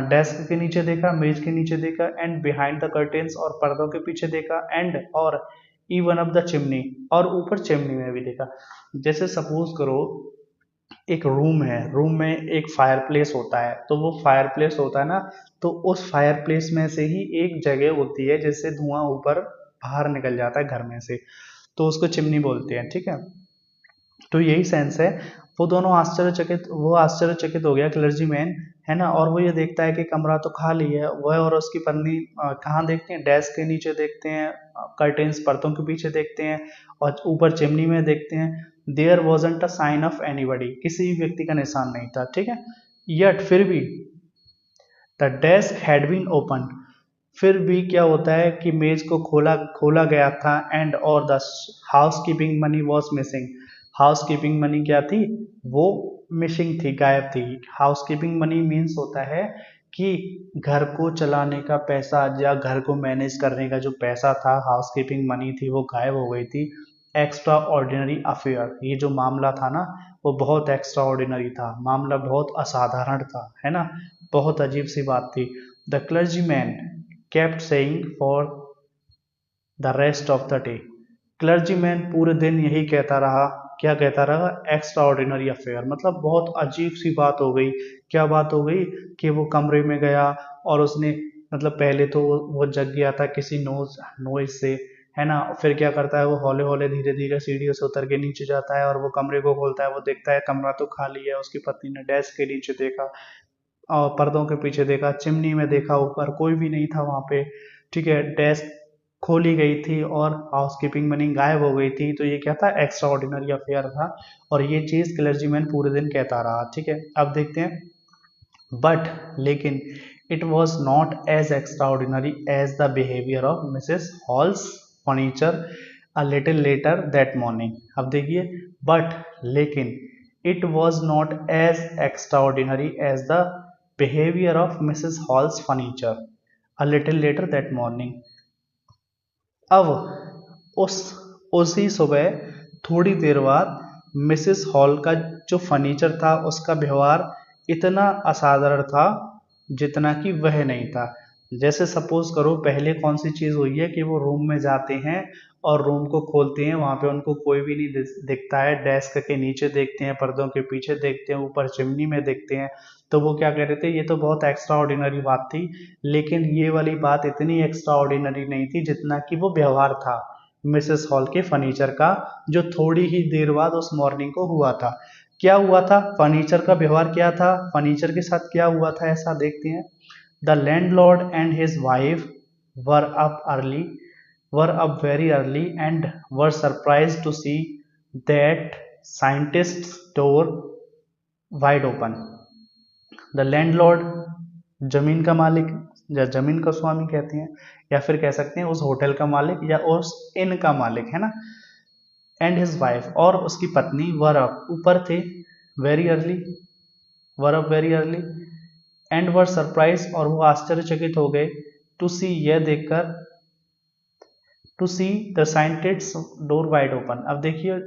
डेस्क के नीचे देखा, मेज के नीचे देखा, एंड बिहाइंड द कर्टेन्स, और पर्दों के पीछे देखा, एंड और इवन अप द चिमनी, और ऊपर चिमनी में भी देखा। जैसे सपोज करो एक रूम है, रूम में एक फायर प्लेस होता है, तो वो फायर प्लेस होता है ना, तो उस फायर प्लेस में से ही एक जगह होती है जिससे धुआं ऊपर बाहर निकल जाता है घर में से, तो उसको चिमनी बोलते हैं, ठीक है। तो यही सेंस है। वो आश्चर्यचकित हो गया क्लर्जीमैन, है ना, और वो ये देखता है कि कमरा तो खाली है। वह और उसकी पत्नी कहाँ देखते हैं, डेस्क के नीचे देखते हैं, कर्टेन्स पर्दों के पीछे देखते हैं, और ऊपर चिमनी में देखते हैं। There wasn't a sign of anybody, किसी भी व्यक्ति का निशान नहीं था, ठीक है। यट, फिर भी, the desk had been open, फिर भी क्या होता है कि मेज को खोला खोला गया था, एंड और the house keeping money was missing, house keeping money क्या थी, वो मिसिंग थी, गायब थी। हाउस कीपिंग मनी मीन्स होता है कि घर को चलाने का पैसा या घर को मैनेज करने का जो पैसा था, हाउस कीपिंग मनी थी, वो गायब हो गई थी। एक्स्ट्रा ऑर्डिनरी अफेयर, ये जो मामला था ना, वो बहुत एक्स्ट्रा ऑर्डिनरी था, मामला बहुत असाधारण था, है ना, बहुत अजीब सी बात थी। The clergyman kept saying for the rest of the day, clergyman पूरे दिन यही कहता रहा, क्या कहता रहा, एक्स्ट्रा ऑर्डिनरी अफेयर, मतलब बहुत अजीब सी बात हो गई। क्या बात हो गई कि वो कमरे में गया और उसने, मतलब पहले तो वो जग गया था किसी नोइज से, है ना, फिर क्या करता है, वो हौले हौले धीरे धीरे सीढ़ियों से उतर के नीचे जाता है और वो कमरे को खोलता है, वो देखता है कमरा तो खाली है। उसकी पत्नी ने डेस्क के नीचे देखा और पर्दों के पीछे देखा, चिमनी में देखा, ऊपर कोई भी नहीं था वहां पे, ठीक है। डेस्क खोली गई थी और हाउसकीपिंग मनी गायब हो गई थी। तो ये क्या था, एक्स्ट्रा ऑर्डिनरी अफेयर था, और ये चीज क्लर्जीमैन पूरे दिन कहता रहा, ठीक है। अब देखते हैं, बट, लेकिन, it was not as extraordinary as the behaviour of Mrs Hall's furniture a little later that morning. अब देखिए, बट, लेकिन, it was not as extraordinary as the behavior of Mrs. Hall's furniture a little later that morning. अब उस उसी सुबह थोड़ी देर बाद मिसेस हॉल का जो फर्नीचर था उसका व्यवहार इतना असाधारण था जितना कि वह नहीं था। जैसे सपोज करो पहले कौन सी चीज हुई है कि वो रूम में जाते हैं और रूम को खोलते हैं, वहां पे उनको कोई भी नहीं दिखता है, डेस्क के नीचे देखते हैं, पर्दों के पीछे देखते हैं, ऊपर चिमनी में देखते हैं, तो वो क्या कह रहे थे, ये तो बहुत एक्स्ट्रा ऑर्डिनरी बात थी। लेकिन ये वाली बात इतनी एक्स्ट्रा ऑर्डिनरी नहीं थी जितना कि वो व्यवहार था मिसेस हॉल के फर्नीचर का, जो थोड़ी ही देर बाद उस मॉर्निंग को हुआ था। क्या हुआ था, फर्नीचर का व्यवहार क्या था, फर्नीचर के साथ क्या हुआ था, ऐसा देखते हैं। The landlord and his wife were up early were up very early and were surprised to see that scientist's door wide open. The landlord, जमीन का मालिक, या जमीन का स्वामी कहते हैं, या फिर कह सकते हैं उस होटल का मालिक या उस इन का मालिक, है ना। एंड हिज वाइफ, और उसकी पत्नी, वर अप, ऊपर थे, very early, were up very early, and were surprise, और वो आश्चर्यचकित हो गए, टू सी, यह देखकर, to see the scientist door wide open. अब देखिए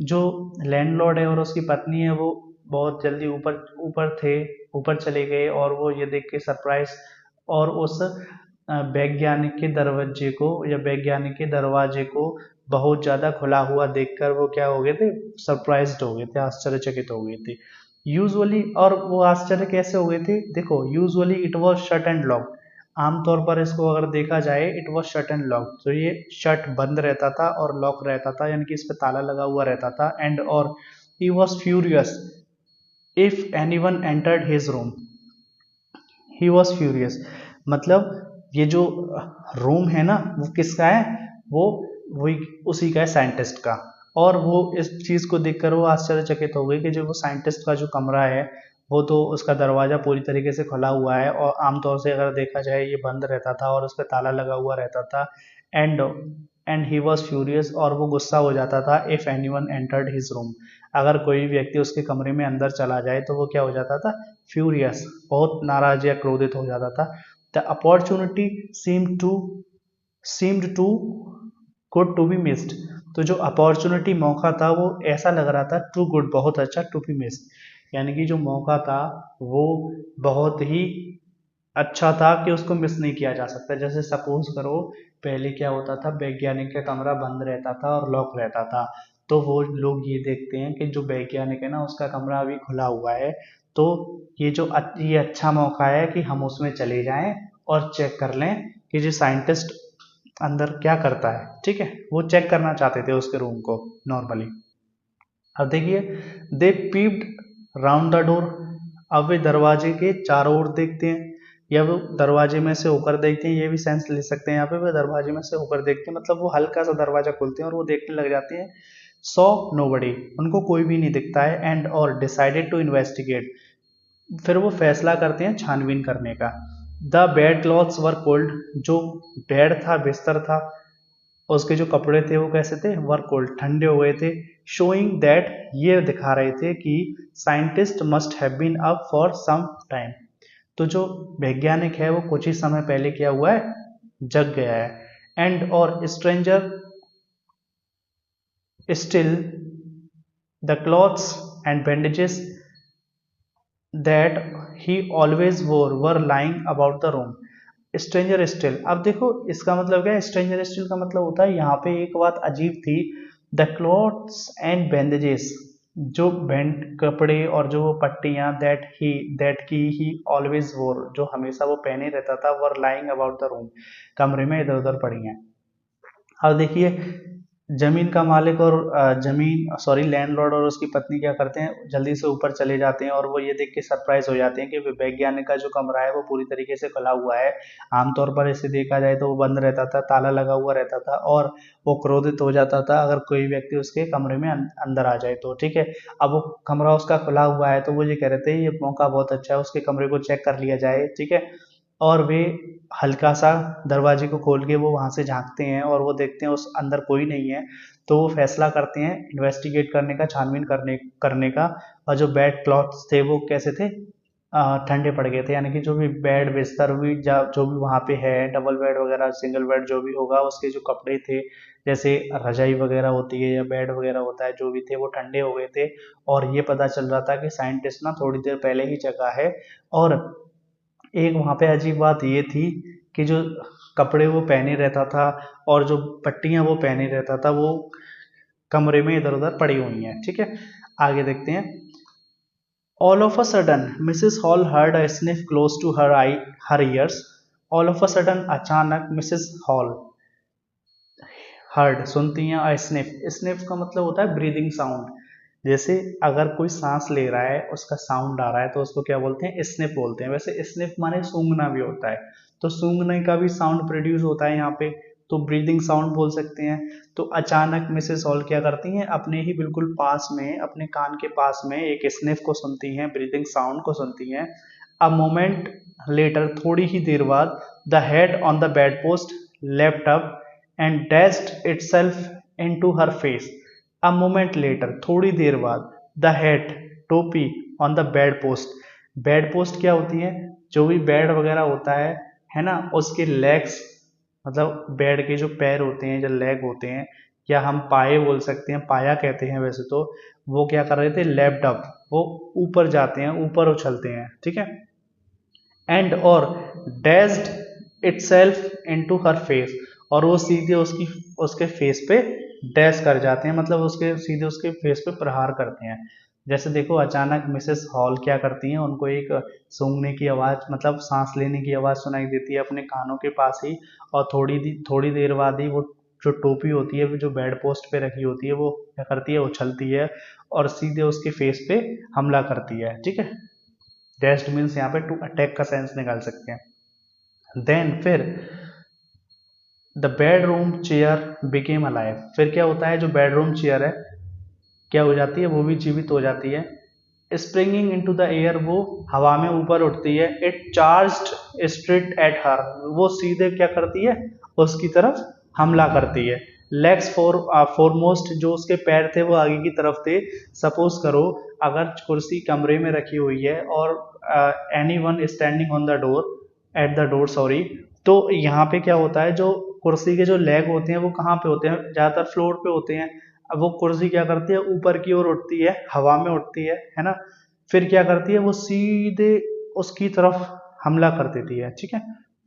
जो लैंडलॉर्ड है और उसकी पत्नी है वो बहुत जल्दी ऊपर ऊपर थे, ऊपर चले गए, और वो ये देख के सरप्राइज, और उस वैज्ञानिक के दरवाजे को या वैज्ञानिक के दरवाजे को बहुत ज़्यादा खुला हुआ देखकर वो क्या हो गए थे, सरप्राइज्ड हो गए थे, आश्चर्यचकित हो गए थे। यूजुअली, और वो आश्चर्य कैसे हो गए थे, देखो usually it was shut and lock, आमतौर पर इसको अगर देखा जाए it was shut and lock, तो ये शट बंद रहता था और लॉक रहता था, यानी कि इस पे ताला लगा हुआ रहता था। एंड और he was furious if anyone entered his room, he was furious, मतलब ये जो रूम है ना वो किसका है, वो वही उसी का है, साइंटिस्ट का। और वो इस चीज़ को देखकर वो आश्चर्यचकित हो गई कि जो वो साइंटिस्ट का जो कमरा है वो तो उसका दरवाज़ा पूरी तरीके से खुला हुआ है, और आमतौर से अगर देखा जाए ये बंद रहता था और उस पर ताला लगा हुआ रहता था। And and he was furious, और वो गुस्सा हो जाता था, if anyone entered his room, अगर कोई व्यक्ति उसके कमरे में अंदर चला जाए तो वो क्या हो जाता था, फ्यूरियस, बहुत नाराज या क्रोधित हो जाता था। The opportunity seemed too good to be missed, तो जो अपॉर्चुनिटी मौका था वो ऐसा लग रहा था, टू गुड बहुत अच्छा, टू बी मिस्ड, यानी कि जो मौका था वो बहुत ही अच्छा था कि उसको मिस नहीं किया जा सकता। जैसे सपोज करो पहले क्या होता था, वैज्ञानिक का कमरा बंद रहता था और लॉक रहता था, तो वो लोग ये देखते हैं कि जो वैज्ञानिक है ना उसका कमरा अभी खुला हुआ है, तो ये अच्छा मौका है कि हम उसमें चले जाएं और चेक कर लें कि जो साइंटिस्ट अंदर क्या करता है, ठीक है, वो चेक करना चाहते थे उसके रूम को नॉर्मली। अब देखिए, दे पीप्ड राउंड द डोर, अब वे दरवाजे के चारों ओर देखते हैं, या वो दरवाजे में से होकर देखते हैं, ये भी सेंस ले सकते हैं यहाँ पे, वे दरवाजे में से होकर देखते हैं, मतलब वो हल्का सा दरवाजा खोलते हैं और वो देखने लग जाते हैं। सो नोबडी, उनको कोई भी नहीं दिखता है, एंड और डिसाइडेड टू इन्वेस्टिगेट, फिर वो फैसला करते हैं छानबीन करने का। The bed clothes were cold, जो बेड था, बिस्तर था, उसके जो कपड़े थे वो कैसे थे, वर कोल्ड, ठंडे हो गए थे। शोइंग दैट, ये दिखा रहे थे कि scientist must have been up for some time, तो जो वैज्ञानिक है वो कुछ ही समय पहले क्या हुआ है, जग गया है। एंड और stranger still the clothes and bandages that he always wore were lying about the room, stranger still, अब देखो इसका मतलब क्या है, स्ट्रेंजर स्टिल का मतलब होता है, यहाँ पे एक बात अजीब थी, द क्लॉथ्स एंड बैंडेजेस, जो बैंड कपड़े और जो पट्टियां, दैट की ही ऑलवेज वोर, जो हमेशा वो पहने रहता था, वर लाइंग अबाउट द रूम, कमरे में इधर उधर पड़ी हैं। अब देखिए जमीन का मालिक और लैंडलॉर्ड और उसकी पत्नी क्या करते हैं, जल्दी से ऊपर चले जाते हैं, और वो ये देख के सरप्राइज हो जाते हैं कि वैज्ञानिक का जो कमरा है वो पूरी तरीके से खुला हुआ है। आमतौर पर इसे देखा जाए तो वो बंद रहता था, ताला लगा हुआ रहता था, और वो क्रोधित हो जाता था अगर कोई व्यक्ति उसके कमरे में अंदर आ जाए तो, ठीक है। अब वो कमरा उसका खुला हुआ है तो वो ये कह रहे थे ये मौका बहुत अच्छा है, उसके कमरे को चेक कर लिया जाए, ठीक है। और वे हल्का सा दरवाजे को खोल के वो वहां से झांकते हैं और वो देखते हैं उस अंदर कोई नहीं है, तो वो फैसला करते हैं इन्वेस्टिगेट करने का, छानबीन करने का। और जो बेड क्लॉथ्स थे वो कैसे थे, ठंडे पड़ गए थे, यानी कि जो भी बेड बिस्तर भी जो भी वहाँ पे है, डबल बेड वगैरह सिंगल बेड जो भी होगा, उसके जो कपड़े थे, जैसे रजाई वगैरह होती है या बेड वगैरह होता है, जो भी थे वो ठंडे हो गए थे। और ये पता चल रहा था कि साइंटिस्ट ना थोड़ी देर पहले ही जगा है। और एक वहाँ पे अजीब बात ये थी कि जो कपड़े वो पहने रहता था और जो पट्टियां वो पहने रहता था वो कमरे में इधर उधर पड़ी हुई हैं, ठीक है। आगे देखते हैं। All of a sudden Mrs Hall heard a sniff close to her ears, all of a sudden अचानक मिसेस हॉल हर्ड सुनती हैं, अ स्निफ, स्निफ का मतलब होता है ब्रीदिंग साउंड, जैसे अगर कोई सांस ले रहा है उसका साउंड आ रहा है तो उसको क्या बोलते हैं, स्निफ बोलते हैं। वैसे स्निफ माने सूंघना भी होता है, तो सूंघने का भी साउंड प्रोड्यूस होता है यहाँ पे, तो ब्रीदिंग साउंड बोल सकते हैं। तो अचानक मिसेस हॉल क्या करती हैं, अपने ही बिल्कुल पास में, अपने कान के पास में एक स्निफ को सुनती हैं, ब्रीदिंग साउंड को सुनती हैं। अ मोमेंट लेटर, थोड़ी ही देर बाद, the head on the bed post left up and dashed itself into her face. A moment later, थोड़ी देर बाद, द हेड, टोपी, on the bed post. Bed post क्या होती है? जो भी बेड वगैरह होता है ना, उसके लेग्स, मतलब बेड के जो पैर होते हैं, जो लेग होते हैं, या हम पाए बोल सकते हैं, पाया कहते हैं वैसे तो, वो क्या कर रहे थे? लेफ्ट अप, वो ऊपर जाते हैं, ऊपर उछलते हैं, ठीक है। एंड और dashed itself into her face, और वो सीधे उसके फेस पे डैश कर जाते हैं, मतलब उसके सीधे उसके फेस पे प्रहार करते हैं। जैसे देखो, अचानक मिसेस हॉल क्या करती हैं, उनको एक सूंघने की आवाज़, मतलब सांस लेने की आवाज़ सुनाई देती है अपने कानों के पास ही, और थोड़ी देर बाद ही वो जो टोपी होती है, वो जो बेड पोस्ट पे रखी होती है, वो क्या करती है? उछलती है और सीधे उसके फेस पे हमला करती है, ठीक है। डैश्ड मीन्स यहाँ पे टू अटैक का सेंस निकाल सकते हैं। देन फिर the bedroom chair became alive, फिर क्या होता है? जो बेडरूम चेयर है क्या हो जाती है? वो भी जीवित हो जाती है। स्प्रिंगिंग इनटू द एयर, वो हवा में ऊपर उठती है। It charged straight at her, वो सीधे क्या करती है? उसकी तरफ हमला करती है। लेग्स फोरमोस्ट, जो उसके पैर थे वो आगे की तरफ थे। सपोज करो अगर कुर्सी कमरे में रखी हुई है और any one standing on the door, at the door sorry, तो यहाँ पे क्या होता है? जो कुर्सी के जो लेग होते हैं वो कहाँ पे होते हैं? ज़्यादातर फ्लोर पे होते हैं। अब वो कुर्सी क्या करती है? ऊपर की ओर उठती है, हवा में उठती है ना। फिर क्या करती है? वो सीधे उसकी तरफ हमला कर देती है, ठीक है।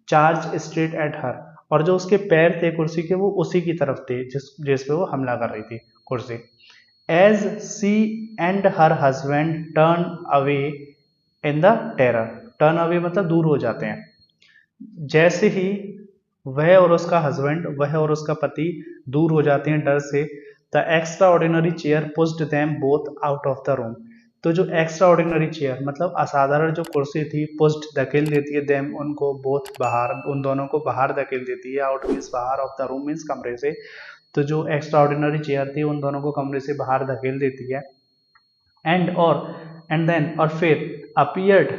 चार्ज स्ट्रेट एट हर, और जो उसके पैर थे कुर्सी के, वो उसी की तरफ थे जिस पे वो हमला कर रही थी कुर्सी। As she and her husband turn away in the terror, turn away मतलब दूर हो जाते हैं। जैसे ही वह और उसका हस्बैंड, वह और उसका पति दूर हो जाते हैं डर से, the extra ordinary chair pushed them both out of the room, तो जो एक्स्ट्रा ऑर्डिनरी चेयर मतलब असाधारण जो कुर्सी थी, पुश्ड धकेल देती है, देम उनको, बोथ बाहर, उन दोनों को बाहर धकेल देती है। आउट मीन्स बाहर, ऑफ द रूम मीन्स कमरे से। तो जो एक्स्ट्रा ऑर्डिनरी चेयर थी उन दोनों को कमरे से बाहर धकेल देती है। एंड देन और फिर appeared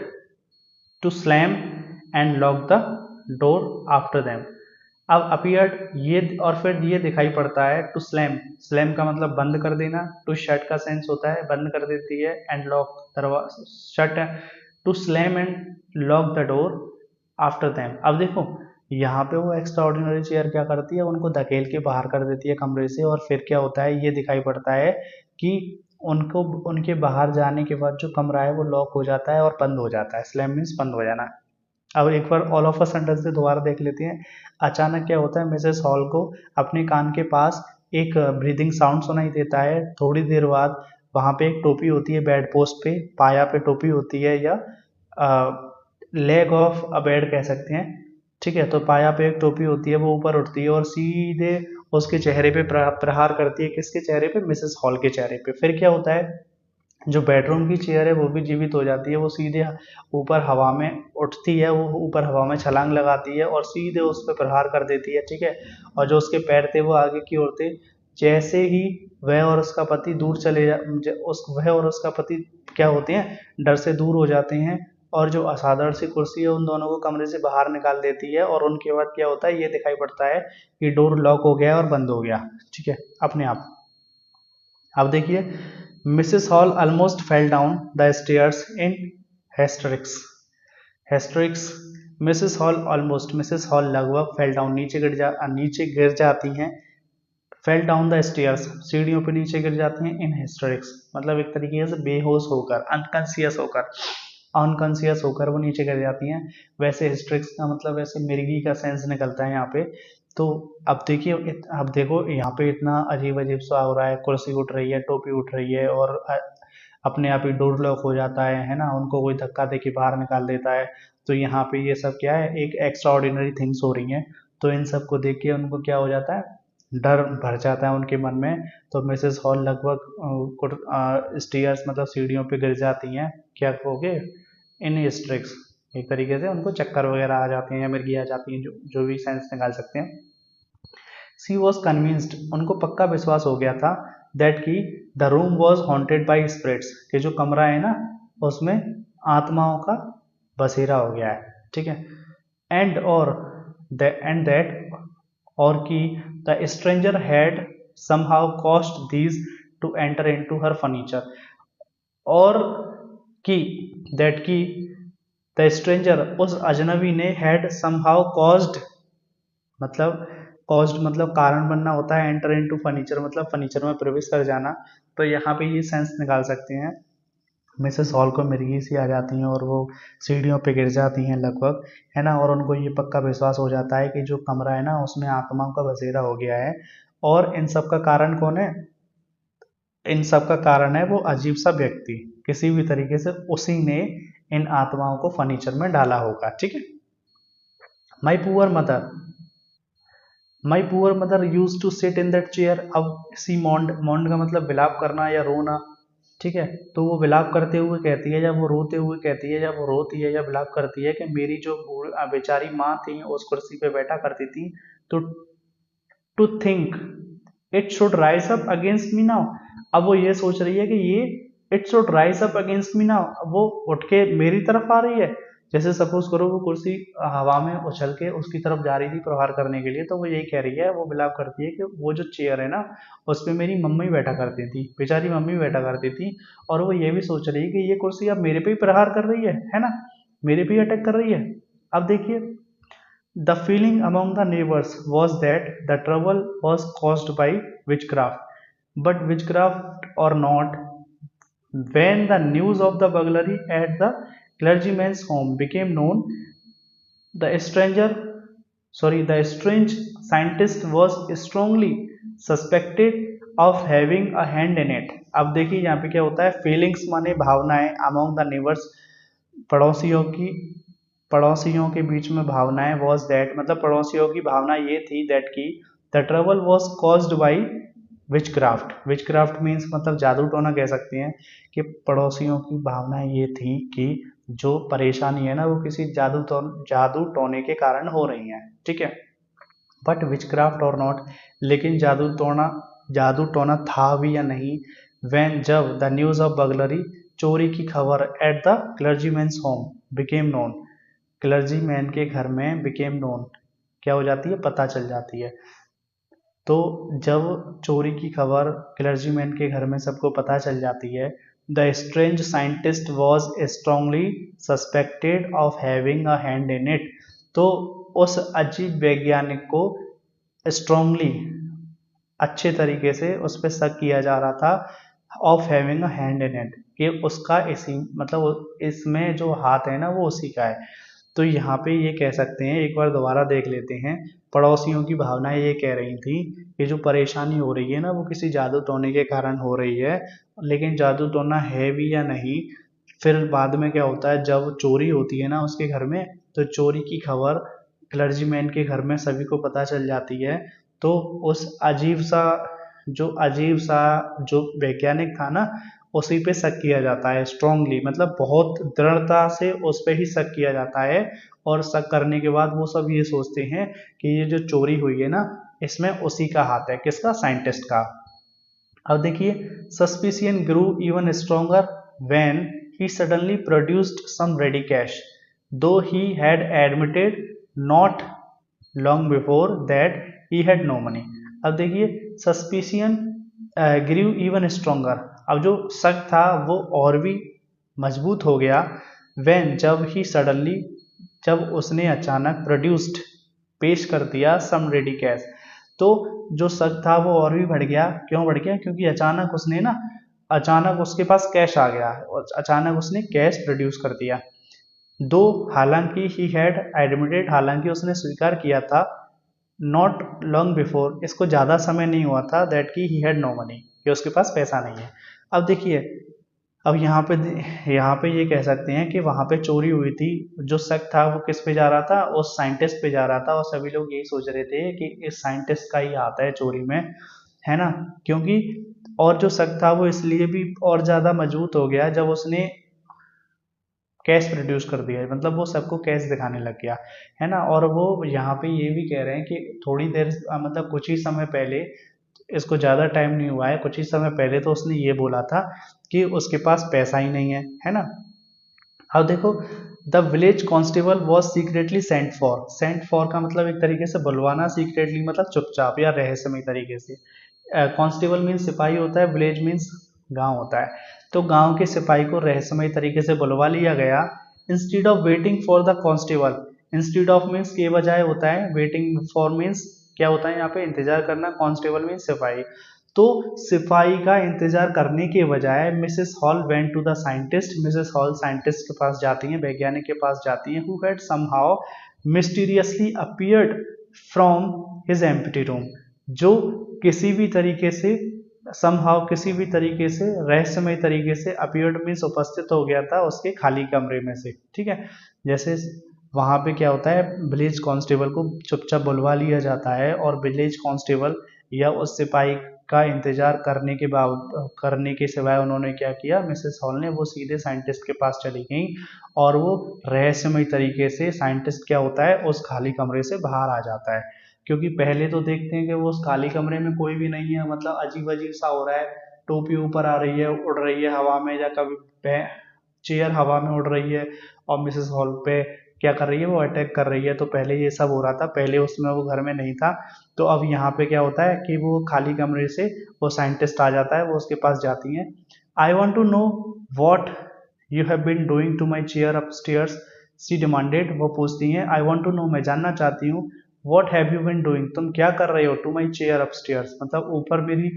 to slam and lock the door after them. अब अपीयर्ड ये, और फिर ये दिखाई पड़ता है, टू स्लैम, स्लैम का मतलब बंद कर देना, टू शट का सेंस होता है बंद कर देती है, एंड लॉक दरवाजा shut, to slam and lock the door after them. अब देखो यहाँ पे वो एक्स्ट्रा ऑर्डिनरी चेयर क्या करती है? उनको धकेल के बाहर कर देती है कमरे से, और फिर क्या होता है? ये दिखाई पड़ता है कि उनको, उनके बाहर जाने के बाद जो कमरा है वो लॉक हो जाता है और बंद हो जाता है। स्लैम मीन्स बंद हो जाना। अब एक बार ऑल ऑफ अ सडन से दोबारा देख लेते हैं। अचानक क्या होता है? मिसेस हॉल को अपने कान के पास एक ब्रीदिंग साउंड सुनाई देता है। थोड़ी देर बाद वहाँ पे एक टोपी होती है बेड पोस्ट पे, पाया पे टोपी होती है, या लेग ऑफ अ बेड कह सकते हैं, ठीक है। तो पाया पे एक टोपी होती है, वो ऊपर उठती है और सीधे उसके चेहरे पे प्रहार करती है। किसके चेहरे पे? मिसेस हॉल के चेहरे पे। फिर क्या होता है? जो बेडरूम की चेयर है वो भी जीवित हो जाती है, वो सीधे ऊपर हवा में उठती है, वो ऊपर हवा में छलांग लगाती है और सीधे उस पर प्रहार कर देती है, ठीक है। और जो उसके पैर थे वो आगे की ओर थे। जैसे ही वह और उसका पति दूर चले जा वह और उसका पति क्या होते हैं? डर से दूर हो जाते हैं, और जो असाधारण सी कुर्सी है उन दोनों को कमरे से बाहर निकाल देती है। और उनके बाद क्या होता है? ये दिखाई पड़ता है कि डोर लॉक हो गया और बंद हो गया, ठीक है, अपने आप। अब देखिए, Mrs Hall almost fell down the stairs in hysterics. Hysterics, Mrs Hall almost, Mrs Hall लगभग, फेल डाउन नीचे गिर जाती हैं। फेल डाउन द स्टेयर्स, सीढ़ियों पे नीचे गिर जाती हैं। इन हिस्टरिक्स मतलब एक तरीके से बेहोश होकर, अनकॉन्सियस होकर वो नीचे गिर जाती हैं। वैसे हिस्ट्रिक्स का मतलब वैसे मिर्गी का सेंस निकलता है यहाँ पे। तो अब देखिए, अब देखो यहाँ पे इतना अजीब अजीब सा हो रहा है, कुर्सी उठ रही है, टोपी उठ रही है, और अपने आप ही डोर लॉक हो जाता है ना, उनको कोई धक्का दे के बाहर निकाल देता है। तो यहाँ पे ये सब क्या है? एक एक्स्ट्रा ऑर्डिनरी थिंग्स हो रही हैं। तो इन सब को देख के उनको क्या हो जाता है? डर भर जाता है उनके मन में। तो मिसेस हॉल लगभग स्टेयर्स मतलब सीढ़ियों पे गिर जाती हैं। क्या कहोगे? इन स्ट्रिक्स, एक तरीके से उनको चक्कर वगैरह आ जाते हैं या मिर्गी आ जाती हैं, जो भी सेंस निकाल सकते हैं। सी वॉज कन्विंस्ड, उनको पक्का विश्वास हो गया था, दैट की the room was haunted by spirits, कि जो कमरा है ना उसमें आत्माओं का बसेरा हो गया है, ठीक है। एंड और एंड दैट और कि the stranger had somehow cost these two enter into her furniture, और कि दैट की द स्ट्रेंजर उस अजनबी ने हैड समहाउ कॉज्ड, मतलब कॉज्ड मतलब कारण बनना होता है, एंटर इनटू फर्नीचर मतलब फर्नीचर में प्रवेश कर जाना। तो यहाँ पे ये सेंस निकाल सकते हैं, मिसेस हॉल को मिर्गी सी आ जाती हैं और वो सीढ़ियों पे गिर जाती हैं लगभग, है ना, और उनको ये पक्का विश्वास हो जाता है कि जो कमरा है ना उसमें आत्माओं का बसेरा हो गया है। और इन सब का कारण कौन है? इन सब का कारण है वो अजीब सा व्यक्ति, किसी भी तरीके से उसी ने इन आत्माओं को फर्नीचर में डाला होगा, ठीक है। My poor mother, my poor mother use to sit in that chair. अब सी मॉन्ड, मॉन्ड का मतलब विलाप करना या रोना, ठीक है। तो वो विलाप करते हुए कहती है, या वो रोते हुए कहती है, या वो रोती है या विलाप करती है कि मेरी जो बेचारी माँ थी उस कुर्सी पे बैठा करती थी, तो to think it should rise up against me now. अब वो ये सोच रही है कि ये it should rise up against me now, वो उठ के मेरी तरफ आ रही है। जैसे सपोज करो वो कुर्सी हवा में उछल के उसकी तरफ जा रही थी प्रहार करने के लिए, तो वो यही कह रही है, वो बिलाव करती है कि वो जो चेयर है ना उस पर मेरी मम्मी बैठा करती थी, बेचारी मम्मी बैठा करती थी। और वो ये भी सोच रही है कि ये कुर्सी अब मेरे पे ही प्रहार कर रही है ना, मेरे पे ही अटैक कर रही है। अब देखिए, the feeling among the neighbors was that the trouble was caused by witchcraft. But witchcraft or not, when the news of the burglary at the clergyman's home became known, the the strange scientist was strongly suspected of having a hand in it. अब देखिए यहाँ पे क्या होता है, feelings माने भावनाएं, among the neighbours पड़ोसियों की, पड़ोसियों के बीच में भावनाएं, वॉज दैट मतलब पड़ोसियों की भावना ये थी, दैट की the trouble was caused by witchcraft. Witchcraft means मतलब जादू टोना कह सकते हैं, कि पड़ोसियों की भावना ये थी कि जो परेशानी है ना वो किसी जादू टोने के कारण हो रही है, ठीक है। बट विचक्राफ्ट और नॉट, लेकिन जादू टोना था भी या नहीं, व्हेन जब द न्यूज ऑफ बगलरी चोरी की खबर at the clergyman's home became known, clergyman के घर में बिकेम नोन क्या हो जाती है, पता चल जाती है। तो जब चोरी की खबर क्लर्जी मैन के घर में सबको पता चल जाती है, the strange scientist was strongly suspected of having a hand in it. तो उस अजीब वैज्ञानिक को स्ट्रांगली, अच्छे तरीके से उस पर शक किया जा रहा था, of having a hand in it, कि उसका इसी मतलब इसमें जो हाथ है ना वो उसी का है। तो यहाँ पे ये कह सकते हैं, एक बार दोबारा देख लेते हैं, पड़ोसियों की भावनाएं ये कह रही थी कि जो परेशानी हो रही है ना वो किसी जादू टोने के कारण हो रही है, लेकिन जादू टोना है भी या नहीं। फिर बाद में क्या होता है, जब चोरी होती है ना उसके घर में, तो चोरी की खबर क्लर्जीमैन के घर में सभी को पता चल जाती है। तो उस अजीब सा जो वैज्ञानिक था ना उसी पे शक किया जाता है, स्ट्रांगली मतलब बहुत दृढ़ता से उस पे ही शक किया जाता है। और शक करने के बाद वो सब ये सोचते हैं कि ये जो चोरी हुई है ना इसमें उसी का हाथ है, किसका, साइंटिस्ट का। अब देखिए, suspicion grew even stronger when he suddenly produced some ready cash, though he had admitted not long before that he had no money. अब देखिए, सस्पिशियन ग्रीव इवन स्ट्रोंगर, अब जो शक था वो और भी मजबूत हो गया, व्हेन जब ही सडनली, जब उसने अचानक प्रोड्यूस्ड पेश कर दिया सम रेडी कैश। तो जो शक था वो और भी बढ़ गया, क्यों बढ़ गया, क्योंकि अचानक उसके पास कैश आ गया और अचानक उसने कैश प्रोड्यूस कर दिया। दो हालांकि ही हैड एडमिटेड, हालांकि उसने स्वीकार किया था, नॉट लॉन्ग बिफोर, इसको ज़्यादा समय नहीं हुआ था, दैट की ही हैड नो मनी, कि उसके पास पैसा नहीं है। अब देखिए, अब यहाँ पे ये कह सकते हैं कि वहाँ पे चोरी हुई थी, जो शक था वो किस पे जा रहा था, उस साइंटिस्ट पे जा रहा था, और सभी लोग यही सोच रहे थे कि इस साइंटिस्ट का ही हाथ है चोरी में, है ना। क्योंकि और जो शक था वो इसलिए भी और ज़्यादा मजबूत हो गया जब उसने कैश प्रोड्यूस कर दिया, मतलब वो सबको कैश दिखाने लग गया, है ना। और वो यहाँ पे ये भी कह रहे हैं कि थोड़ी देर मतलब कुछ ही समय पहले, इसको ज़्यादा टाइम नहीं हुआ है, कुछ ही समय पहले तो उसने ये बोला था कि उसके पास पैसा ही नहीं है ना। अब देखो, the village constable was secretly sent for का मतलब एक तरीके से बुलवाना, सीक्रेटली मतलब चुपचाप या रहस्यमय तरीके से। कांस्टेबल मीन्स सिपाही होता है, विलेज मीन्स गांव होता है। तो गांव के सिपाही को रहस्यमय तरीके से बुलवा लिया गया। Instead of waiting for the constable, instead of means के बजाय होता है, वेटिंग फॉर मीन्स क्या होता है यहाँ पे, इंतजार करना, कांस्टेबल मीन्स सिपाही। तो सिपाही का इंतजार करने के बजाय Mrs Hall went to the scientist, Mrs Hall scientist के पास जाती हैं, वैज्ञानिक के पास जाती हैं, who had somehow mysteriously appeared from his empty room, जो किसी भी तरीके से समहाउ किसी भी तरीके से रहस्यमय तरीके से अपीयर्ड मीन्स उपस्थित हो गया था उसके खाली कमरे में से। ठीक है, जैसे वहां पे क्या होता है, विलेज कांस्टेबल को चुपचाप बुलवा लिया जाता है और विलेज कांस्टेबल या उस सिपाही का इंतजार करने के सिवाय उन्होंने क्या किया, मिसेस हॉल ने वो सीधे साइंटिस्ट के पास चली गई और वो रहस्यमय तरीके से, साइंटिस्ट क्या होता है उस खाली कमरे से बाहर आ जाता है। क्योंकि पहले तो देखते हैं कि वो उस खाली कमरे में कोई भी नहीं है, मतलब अजीब अजीब सा हो रहा है, टोपी ऊपर आ रही है, उड़ रही है हवा में, या कभी चेयर हवा में उड़ रही है और मिसेस हॉल पे क्या कर रही है, वो अटैक कर रही है। तो पहले ये सब हो रहा था, पहले उसमें वो घर में नहीं था। तो अब यहाँ पे क्या होता है कि वो खाली कमरे से वो साइंटिस्ट आ जाता है, वो उसके पास जाती हैं। I want to know what you have been doing to my chair upstairs, she demanded, वो पूछती हैं, आई वॉन्ट टू नो, मैं जानना चाहती हूँ, what have you been doing, तुम क्या कर रहे हो, टू माई चेयर अपस्टेयर्स, मतलब ऊपर मेरी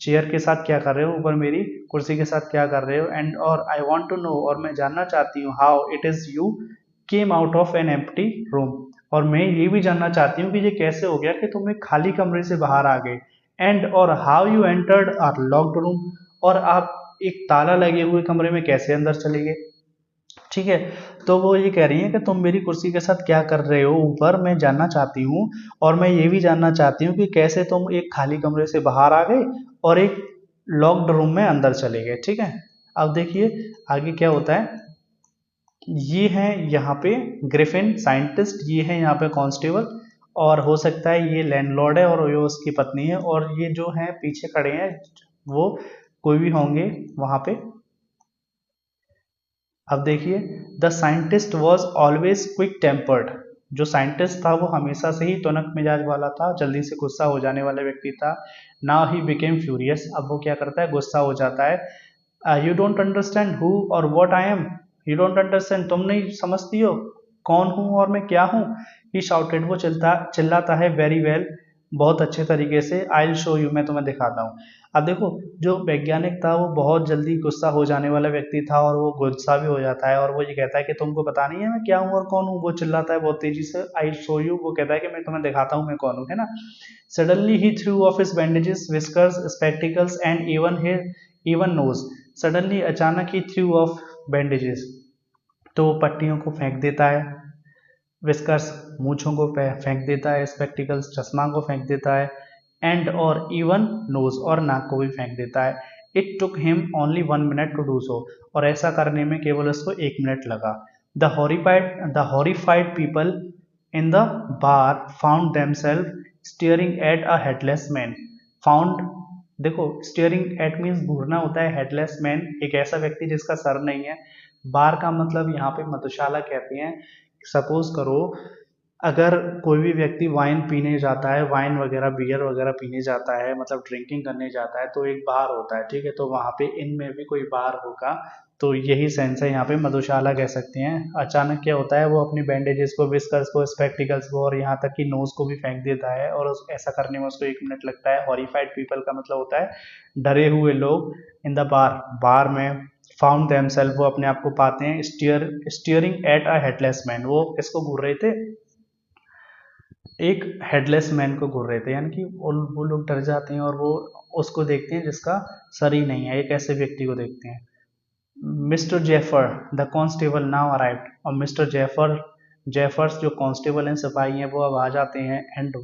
चेयर के साथ क्या कर रहे हो, ऊपर मेरी कुर्सी के साथ क्या कर रहे हो, एंड और आई वॉन्ट टू नो, और मैं जानना चाहती हूँ, how it is you came out of an empty room, और मैं ये भी जानना चाहती हूँ कि ये कैसे हो गया कि तुम एक खाली कमरे से बाहर आ गए, एंड और how you entered our locked room, और आप एक ताला लगे हुए कमरे में कैसे अंदर चले गए। ठीक है, तो वो ये कह रही है कि तुम मेरी कुर्सी के साथ क्या कर रहे हो ऊपर, मैं जानना चाहती हूँ, और मैं ये भी जानना चाहती हूँ कि कैसे तुम एक खाली कमरे से बाहर आ गए और एक लॉक्ड रूम में अंदर चले गए। ठीक है, अब देखिए आगे क्या होता है। ये है यहाँ पे ग्रिफिन साइंटिस्ट, ये है यहाँ पे कांस्टेबल, और हो सकता है ये लैंडलॉर्ड है और ये उसकी पत्नी है, और ये जो है पीछे खड़े हैं वो कोई भी होंगे वहां पे। अब देखिए, the scientist was always quick tempered, जो साइंटिस्ट था वो हमेशा से ही तुनक मिजाज वाला था, जल्दी से गुस्सा हो जाने वाला व्यक्ति था। नाउ ही बिकेम फ्यूरियस, अब वो क्या करता है, गुस्सा हो जाता है। यू डोंट अंडरस्टैंड हु और what I am, you don't understand, तुम नहीं समझती हो कौन हूँ और मैं क्या हूँ। ही शाउटेड, वो चिल्लाता है, वेरी वेल, बहुत अच्छे तरीके से, आई विल शो यू, मैं तुम्हें दिखाता हूँ। अब देखो, जो वैज्ञानिक था वो बहुत जल्दी गुस्सा हो जाने वाला व्यक्ति था, और वो गुस्सा भी हो जाता है, और वो ये कहता है कि तुमको पता नहीं है मैं क्या हूँ और कौन हूँ। वो चिल्लाता है बहुत तेजी से, आई शो यू, वो कहता है कि मैं तुम्हें दिखाता हूँ मैं कौन हूँ, है ना। Suddenly he threw off his bandages, whiskers, spectacles and even nose, suddenly अचानक ही थ्रू ऑफ बैंडेजेस, तो वो पट्टियों को फेंक देता है, विस्कर्स मूछों को फेंक देता है, स्पेक्टिकल्स चश्मा को फेंक देता है, एंड और इवन नोज, और नाक को भी फेंक देता है। It took him only 1 minute to do so, और ऐसा करने में केवल उसको 1 मिनट लगा। The horrified people in the bar found themselves staring at a headless man, found, देखो स्टीयरिंग एट मीन्स घूरना होता है, हेडलेस मैन एक ऐसा व्यक्ति जिसका सर नहीं है, बार का मतलब यहाँ पे मधुशाला कहते हैं। सपोज करो अगर कोई भी व्यक्ति वाइन पीने जाता है, वाइन वगैरह बियर वगैरह पीने जाता है, मतलब ड्रिंकिंग करने जाता है, तो एक बार होता है, ठीक है, तो वहाँ पे इनमें भी कोई बार होगा, तो यही सेंस है यहाँ पे, मधुशाला कह सकते हैं। अचानक क्या होता है, वो अपनी बैंडेजेस को, विस्कर्स को, स्पेक्टिकल्स को और यहाँ तक कि नोज को भी फेंक देता है, और ऐसा करने में उसको 1 मिनट लगता है। हॉरिफाइड पीपल का मतलब होता है डरे हुए लोग, इन द बार, बार में, फाउंड देमसेल्फ, वो अपने आप को पाते हैं, steering at a headless man, वो किसको घूर रहे थे, एक हेडलेस मैन को घूर रहे थे, यानी कि वो लोग डर जाते हैं और वो उसको देखते हैं जिसका सर ही नहीं है, एक ऐसे व्यक्ति को देखते हैं। Mister Jaffer the constable now arrived, और मिस्टर जेफर्स जो कांस्टेबल हैं, सिपाही हैं, वो अब आ जाते हैं, and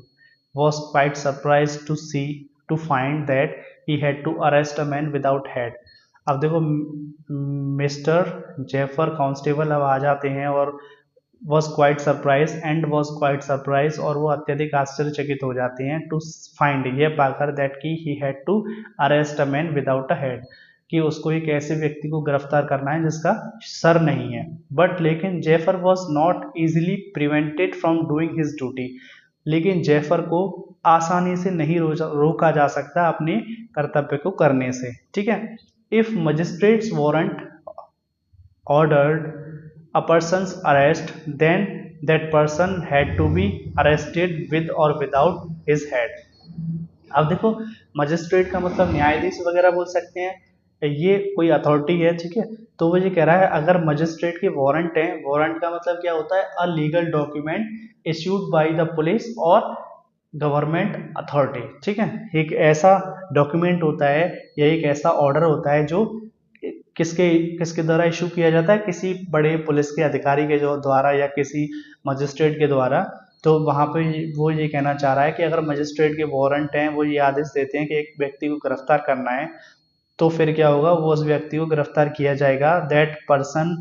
was quite surprise to find that he had to arrest a man without head. अब देखो, मिस्टर जेफर कांस्टेबल अब आ जाते हैं और वॉज क्वाइट सरप्राइज, और वो अत्यधिक आश्चर्यचकित हो जाते हैं, टू फाइंड, ये पाकर, दैट की he had to arrest a man without a head, कि उसको एक ऐसे व्यक्ति को गिरफ्तार करना है जिसका सर नहीं है। बट लेकिन Jaffer was not easily prevented from doing his duty, लेकिन जेफर को आसानी से नहीं रोका जा सकता अपने कर्तव्य को करने से। ठीक है। If magistrates warrant ordered a person's arrest, then that person had to be arrested with or without his head। अब देखो, मजिस्ट्रेट का मतलब न्यायाधीश वगैरह बोल सकते हैं, ये कोई अथॉरिटी है। ठीक है। तो वो ये कह रहा है अगर मजिस्ट्रेट के वारंट है, वारंट का मतलब क्या होता है, a legal document issued by the police और गवर्नमेंट अथॉरिटी। ठीक है। एक ऐसा डॉक्यूमेंट होता है या एक ऐसा ऑर्डर होता है जो किसके किसके द्वारा इशू किया जाता है, किसी बड़े पुलिस के अधिकारी के जो द्वारा या किसी मजिस्ट्रेट के द्वारा। तो वहाँ पे वो ये कहना चाह रहा है कि अगर मजिस्ट्रेट के वारंट हैं, वो ये आदेश देते हैं कि एक व्यक्ति को गिरफ्तार करना है, तो फिर क्या होगा, वो उस व्यक्ति को गिरफ्तार किया जाएगा। That person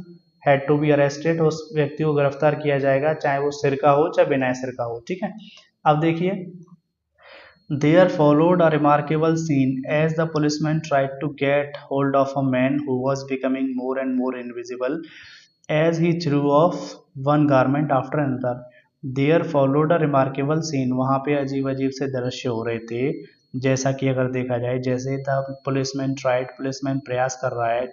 had to be arrested, उस व्यक्ति को गिरफ्तार किया जाएगा, चाहे वो सिर का हो चाहे बिना सिर का हो। ठीक है। अब देखिए, there followed a remarkable scene as the policeman tried to get hold of a man who was becoming more and more invisible as he threw off one garment after another। There followed a remarkable scene, वहाँ पे अजीब अजीब से दृश्य हो रहे थे। जैसा कि अगर देखा जाए, जैसे द पुलिसमैन ट्राइड, पुलिसमैन प्रयास कर रहा है,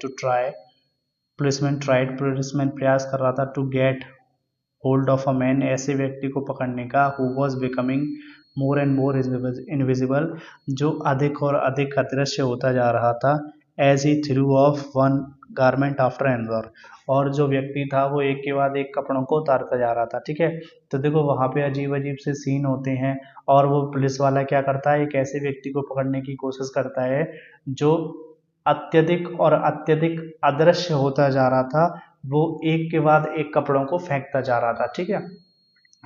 पुलिसमैन प्रयास कर रहा था to get hold of a man, ऐसे व्यक्ति को पकड़ने का, who was becoming more and more invisible, जो अधिक और अधिक अदृश्य होता जा रहा था। As he threw off one garment after another, और जो व्यक्ति था वो एक के बाद एक कपड़ों को उतारता जा रहा था। ठीक है। तो देखो, वहाँ पे अजीब अजीब से सीन होते हैं, और वो पुलिस वाला क्या करता है, एक ऐसे व्यक्ति को पकड़ने की कोशिश करता है जो अत्यधिक अदृश्य होता जा रहा था। वो एक के बाद एक कपड़ों को फेंकता जा रहा था। ठीक है।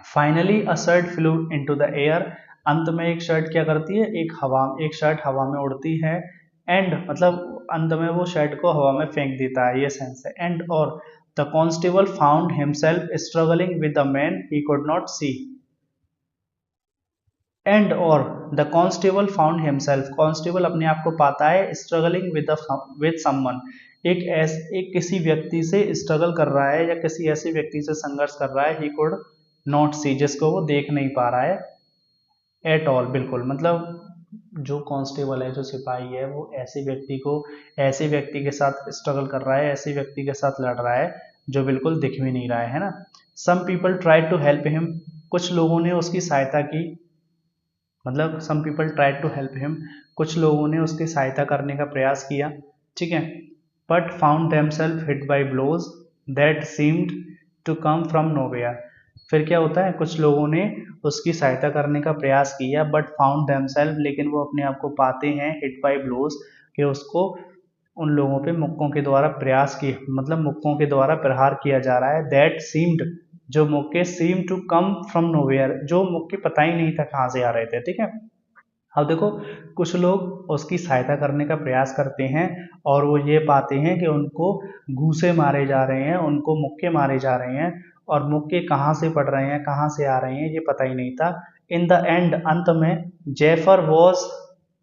Finally a shirt flu into the air, अंत में एक शर्ट क्या करती है, एक शर्ट हवा में उड़ती है। एंड मतलब अंत में वो शर्ट को हवा में फेंक देता है, ये सेंस है। एंड और the constable found himself struggling with the man he could not see. And और the constable found himself, constable अपने आप को पाता है स्ट्रगलिंग विद समवन, एक किसी व्यक्ति से स्ट्रगल कर रहा है या किसी ऐसे व्यक्ति से संघर्ष कर रहा है, ही कुड नॉट सी, जिसको वो देख नहीं पा रहा है एट ऑल, बिल्कुल। मतलब जो कांस्टेबल है, जो सिपाही है, वो ऐसे व्यक्ति के साथ स्ट्रगल कर रहा है, ऐसे व्यक्ति के साथ लड़ रहा है जो बिल्कुल दिख भी नहीं रहा है ना। Some people try to help him, कुछ लोगों ने उसकी सहायता की, मतलब some people try to help him, कुछ लोगों ने उसकी सहायता करने का प्रयास किया। ठीक है। But found themselves hit by blows that seemed to come from nowhere. फिर क्या होता है, कुछ लोगों ने उसकी सहायता करने का प्रयास किया, बट फाउंड देमसेल्फ, लेकिन वो अपने आप को पाते हैं हिट बाय ब्लोज, कि उसको उन लोगों पे मुक्कों के द्वारा मुक्कों के द्वारा प्रहार किया जा रहा है। दैट सीम्ड, जो मुक्के, seem to come from nowhere, जो मुक्के पता ही नहीं था कहाँ से आ रहे थे। ठीक है। अब देखो, कुछ लोग उसकी सहायता करने का प्रयास करते हैं और वो ये पाते हैं कि उनको घूंसे मारे जा रहे हैं, उनको मुक्के मारे जा रहे हैं, और मुक्के कहाँ से पड़ रहे हैं, कहाँ से आ रहे हैं, ये पता ही नहीं था। इन द एंड, अंत में, Jaffer was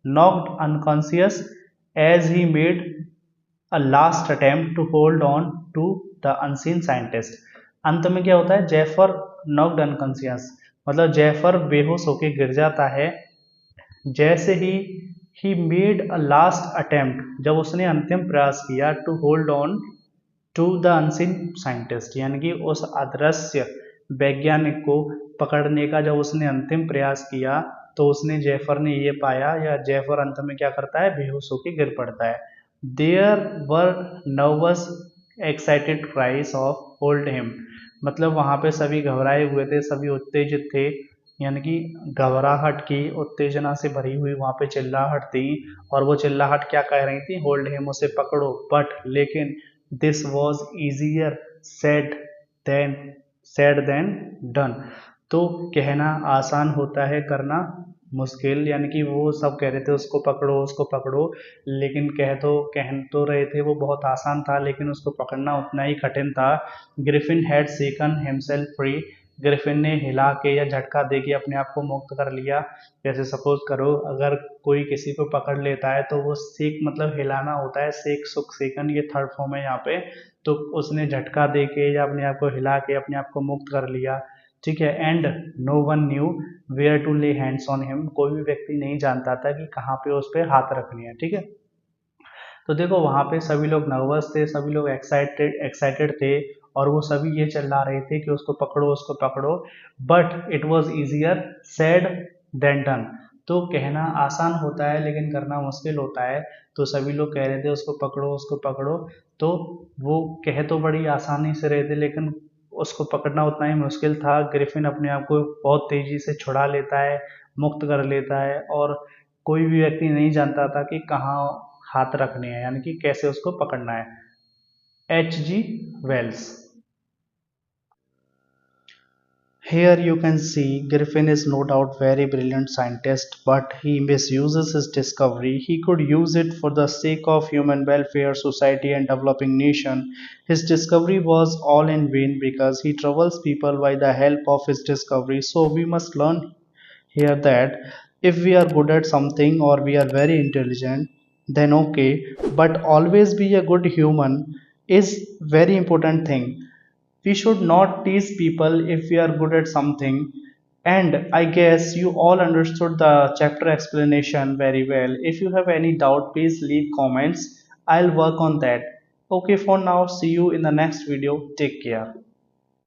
knocked unconscious as he made a last attempt to hold on to the unseen scientist. अंत में क्या होता है, जेफर नॉक्ड अनकॉन्शियस, मतलब जेफर बेहोश होकर गिर जाता है। जैसे ही मेड अ लास्ट अटेम्प्ट, जब उसने अंतिम प्रयास किया, to hold on to the unseen scientist, यानी कि उस अदृश्य वैज्ञानिक को पकड़ने का जब उसने अंतिम प्रयास किया, तो जेफर ने ये पाया, या जेफर अंत में क्या करता है, बेहोश होकर गिर पड़ता है। There were nervous excited cries of hold him, मतलब वहाँ पे सभी घबराए हुए थे, सभी उत्तेजित थे, यानी कि घबराहट की, उत्तेजना से भरी हुई वहाँ पे चिल्लाहट थी, और वो चिल्लाहट क्या कह रही थी, होल्ड हिम, उसे पकड़ो। बट लेकिन this was easier said than done, तो कहना आसान होता है, करना मुश्किल, यानी कि वो सब कह रहे थे उसको पकड़ो, लेकिन कह तो रहे थे वो बहुत आसान था, लेकिन उसको पकड़ना उतना ही कठिन था। Griffin had सेकन himself free, Griffin ने हिला के या झटका दे के अपने आप को मुक्त कर लिया। जैसे सपोज करो अगर कोई किसी को पकड़ लेता है तो वो सेक मतलब हिलाना होता है, सेक सुक सेकन, ये थर्ड फॉर्म है यहाँ पे। तो उसने झटका दे के या अपने आप को हिला के अपने आप को मुक्त कर लिया, ठीक है। And no one knew where to lay hands on him, कोई भी व्यक्ति नहीं जानता था कि कहाँ पे उस पर हाथ रखनी है, ठीक है। तो देखो वहाँ पे सभी लोग नर्वस थे, सभी लोग एक्साइटेड एक्साइटेड थे, और वो सभी ये चिल्ला रहे थे कि उसको पकड़ो, but it was easier said than done. तो कहना आसान होता है लेकिन करना मुश्किल होता है। तो सभी लोग कह रहे थे उसको पकड़ो, तो वो कह तो बड़ी आसानी से रहे थे लेकिन उसको पकड़ना उतना ही मुश्किल था। ग्रिफिन अपने आप को बहुत तेजी से छुड़ा लेता है, मुक्त कर लेता है, और कोई भी व्यक्ति नहीं जानता था कि कहाँ हाथ रखने हैं, यानी कि कैसे उसको पकड़ना है। H.G. Wells। Here you can see Griffin is no doubt very brilliant scientist, but he misuses his discovery. He could use it for the sake of human welfare, society and developing nation. His discovery was all in vain because he troubles people by the help of his discovery. So we must learn here that if we are good at something or we are very intelligent, then okay, but always be a good human is very important thing. We should not tease people if we are good at something. And I guess you all understood the chapter explanation very well. If you have any doubt, please leave comments. I'll work on that. Okay, for now, see you in the next video. Take care.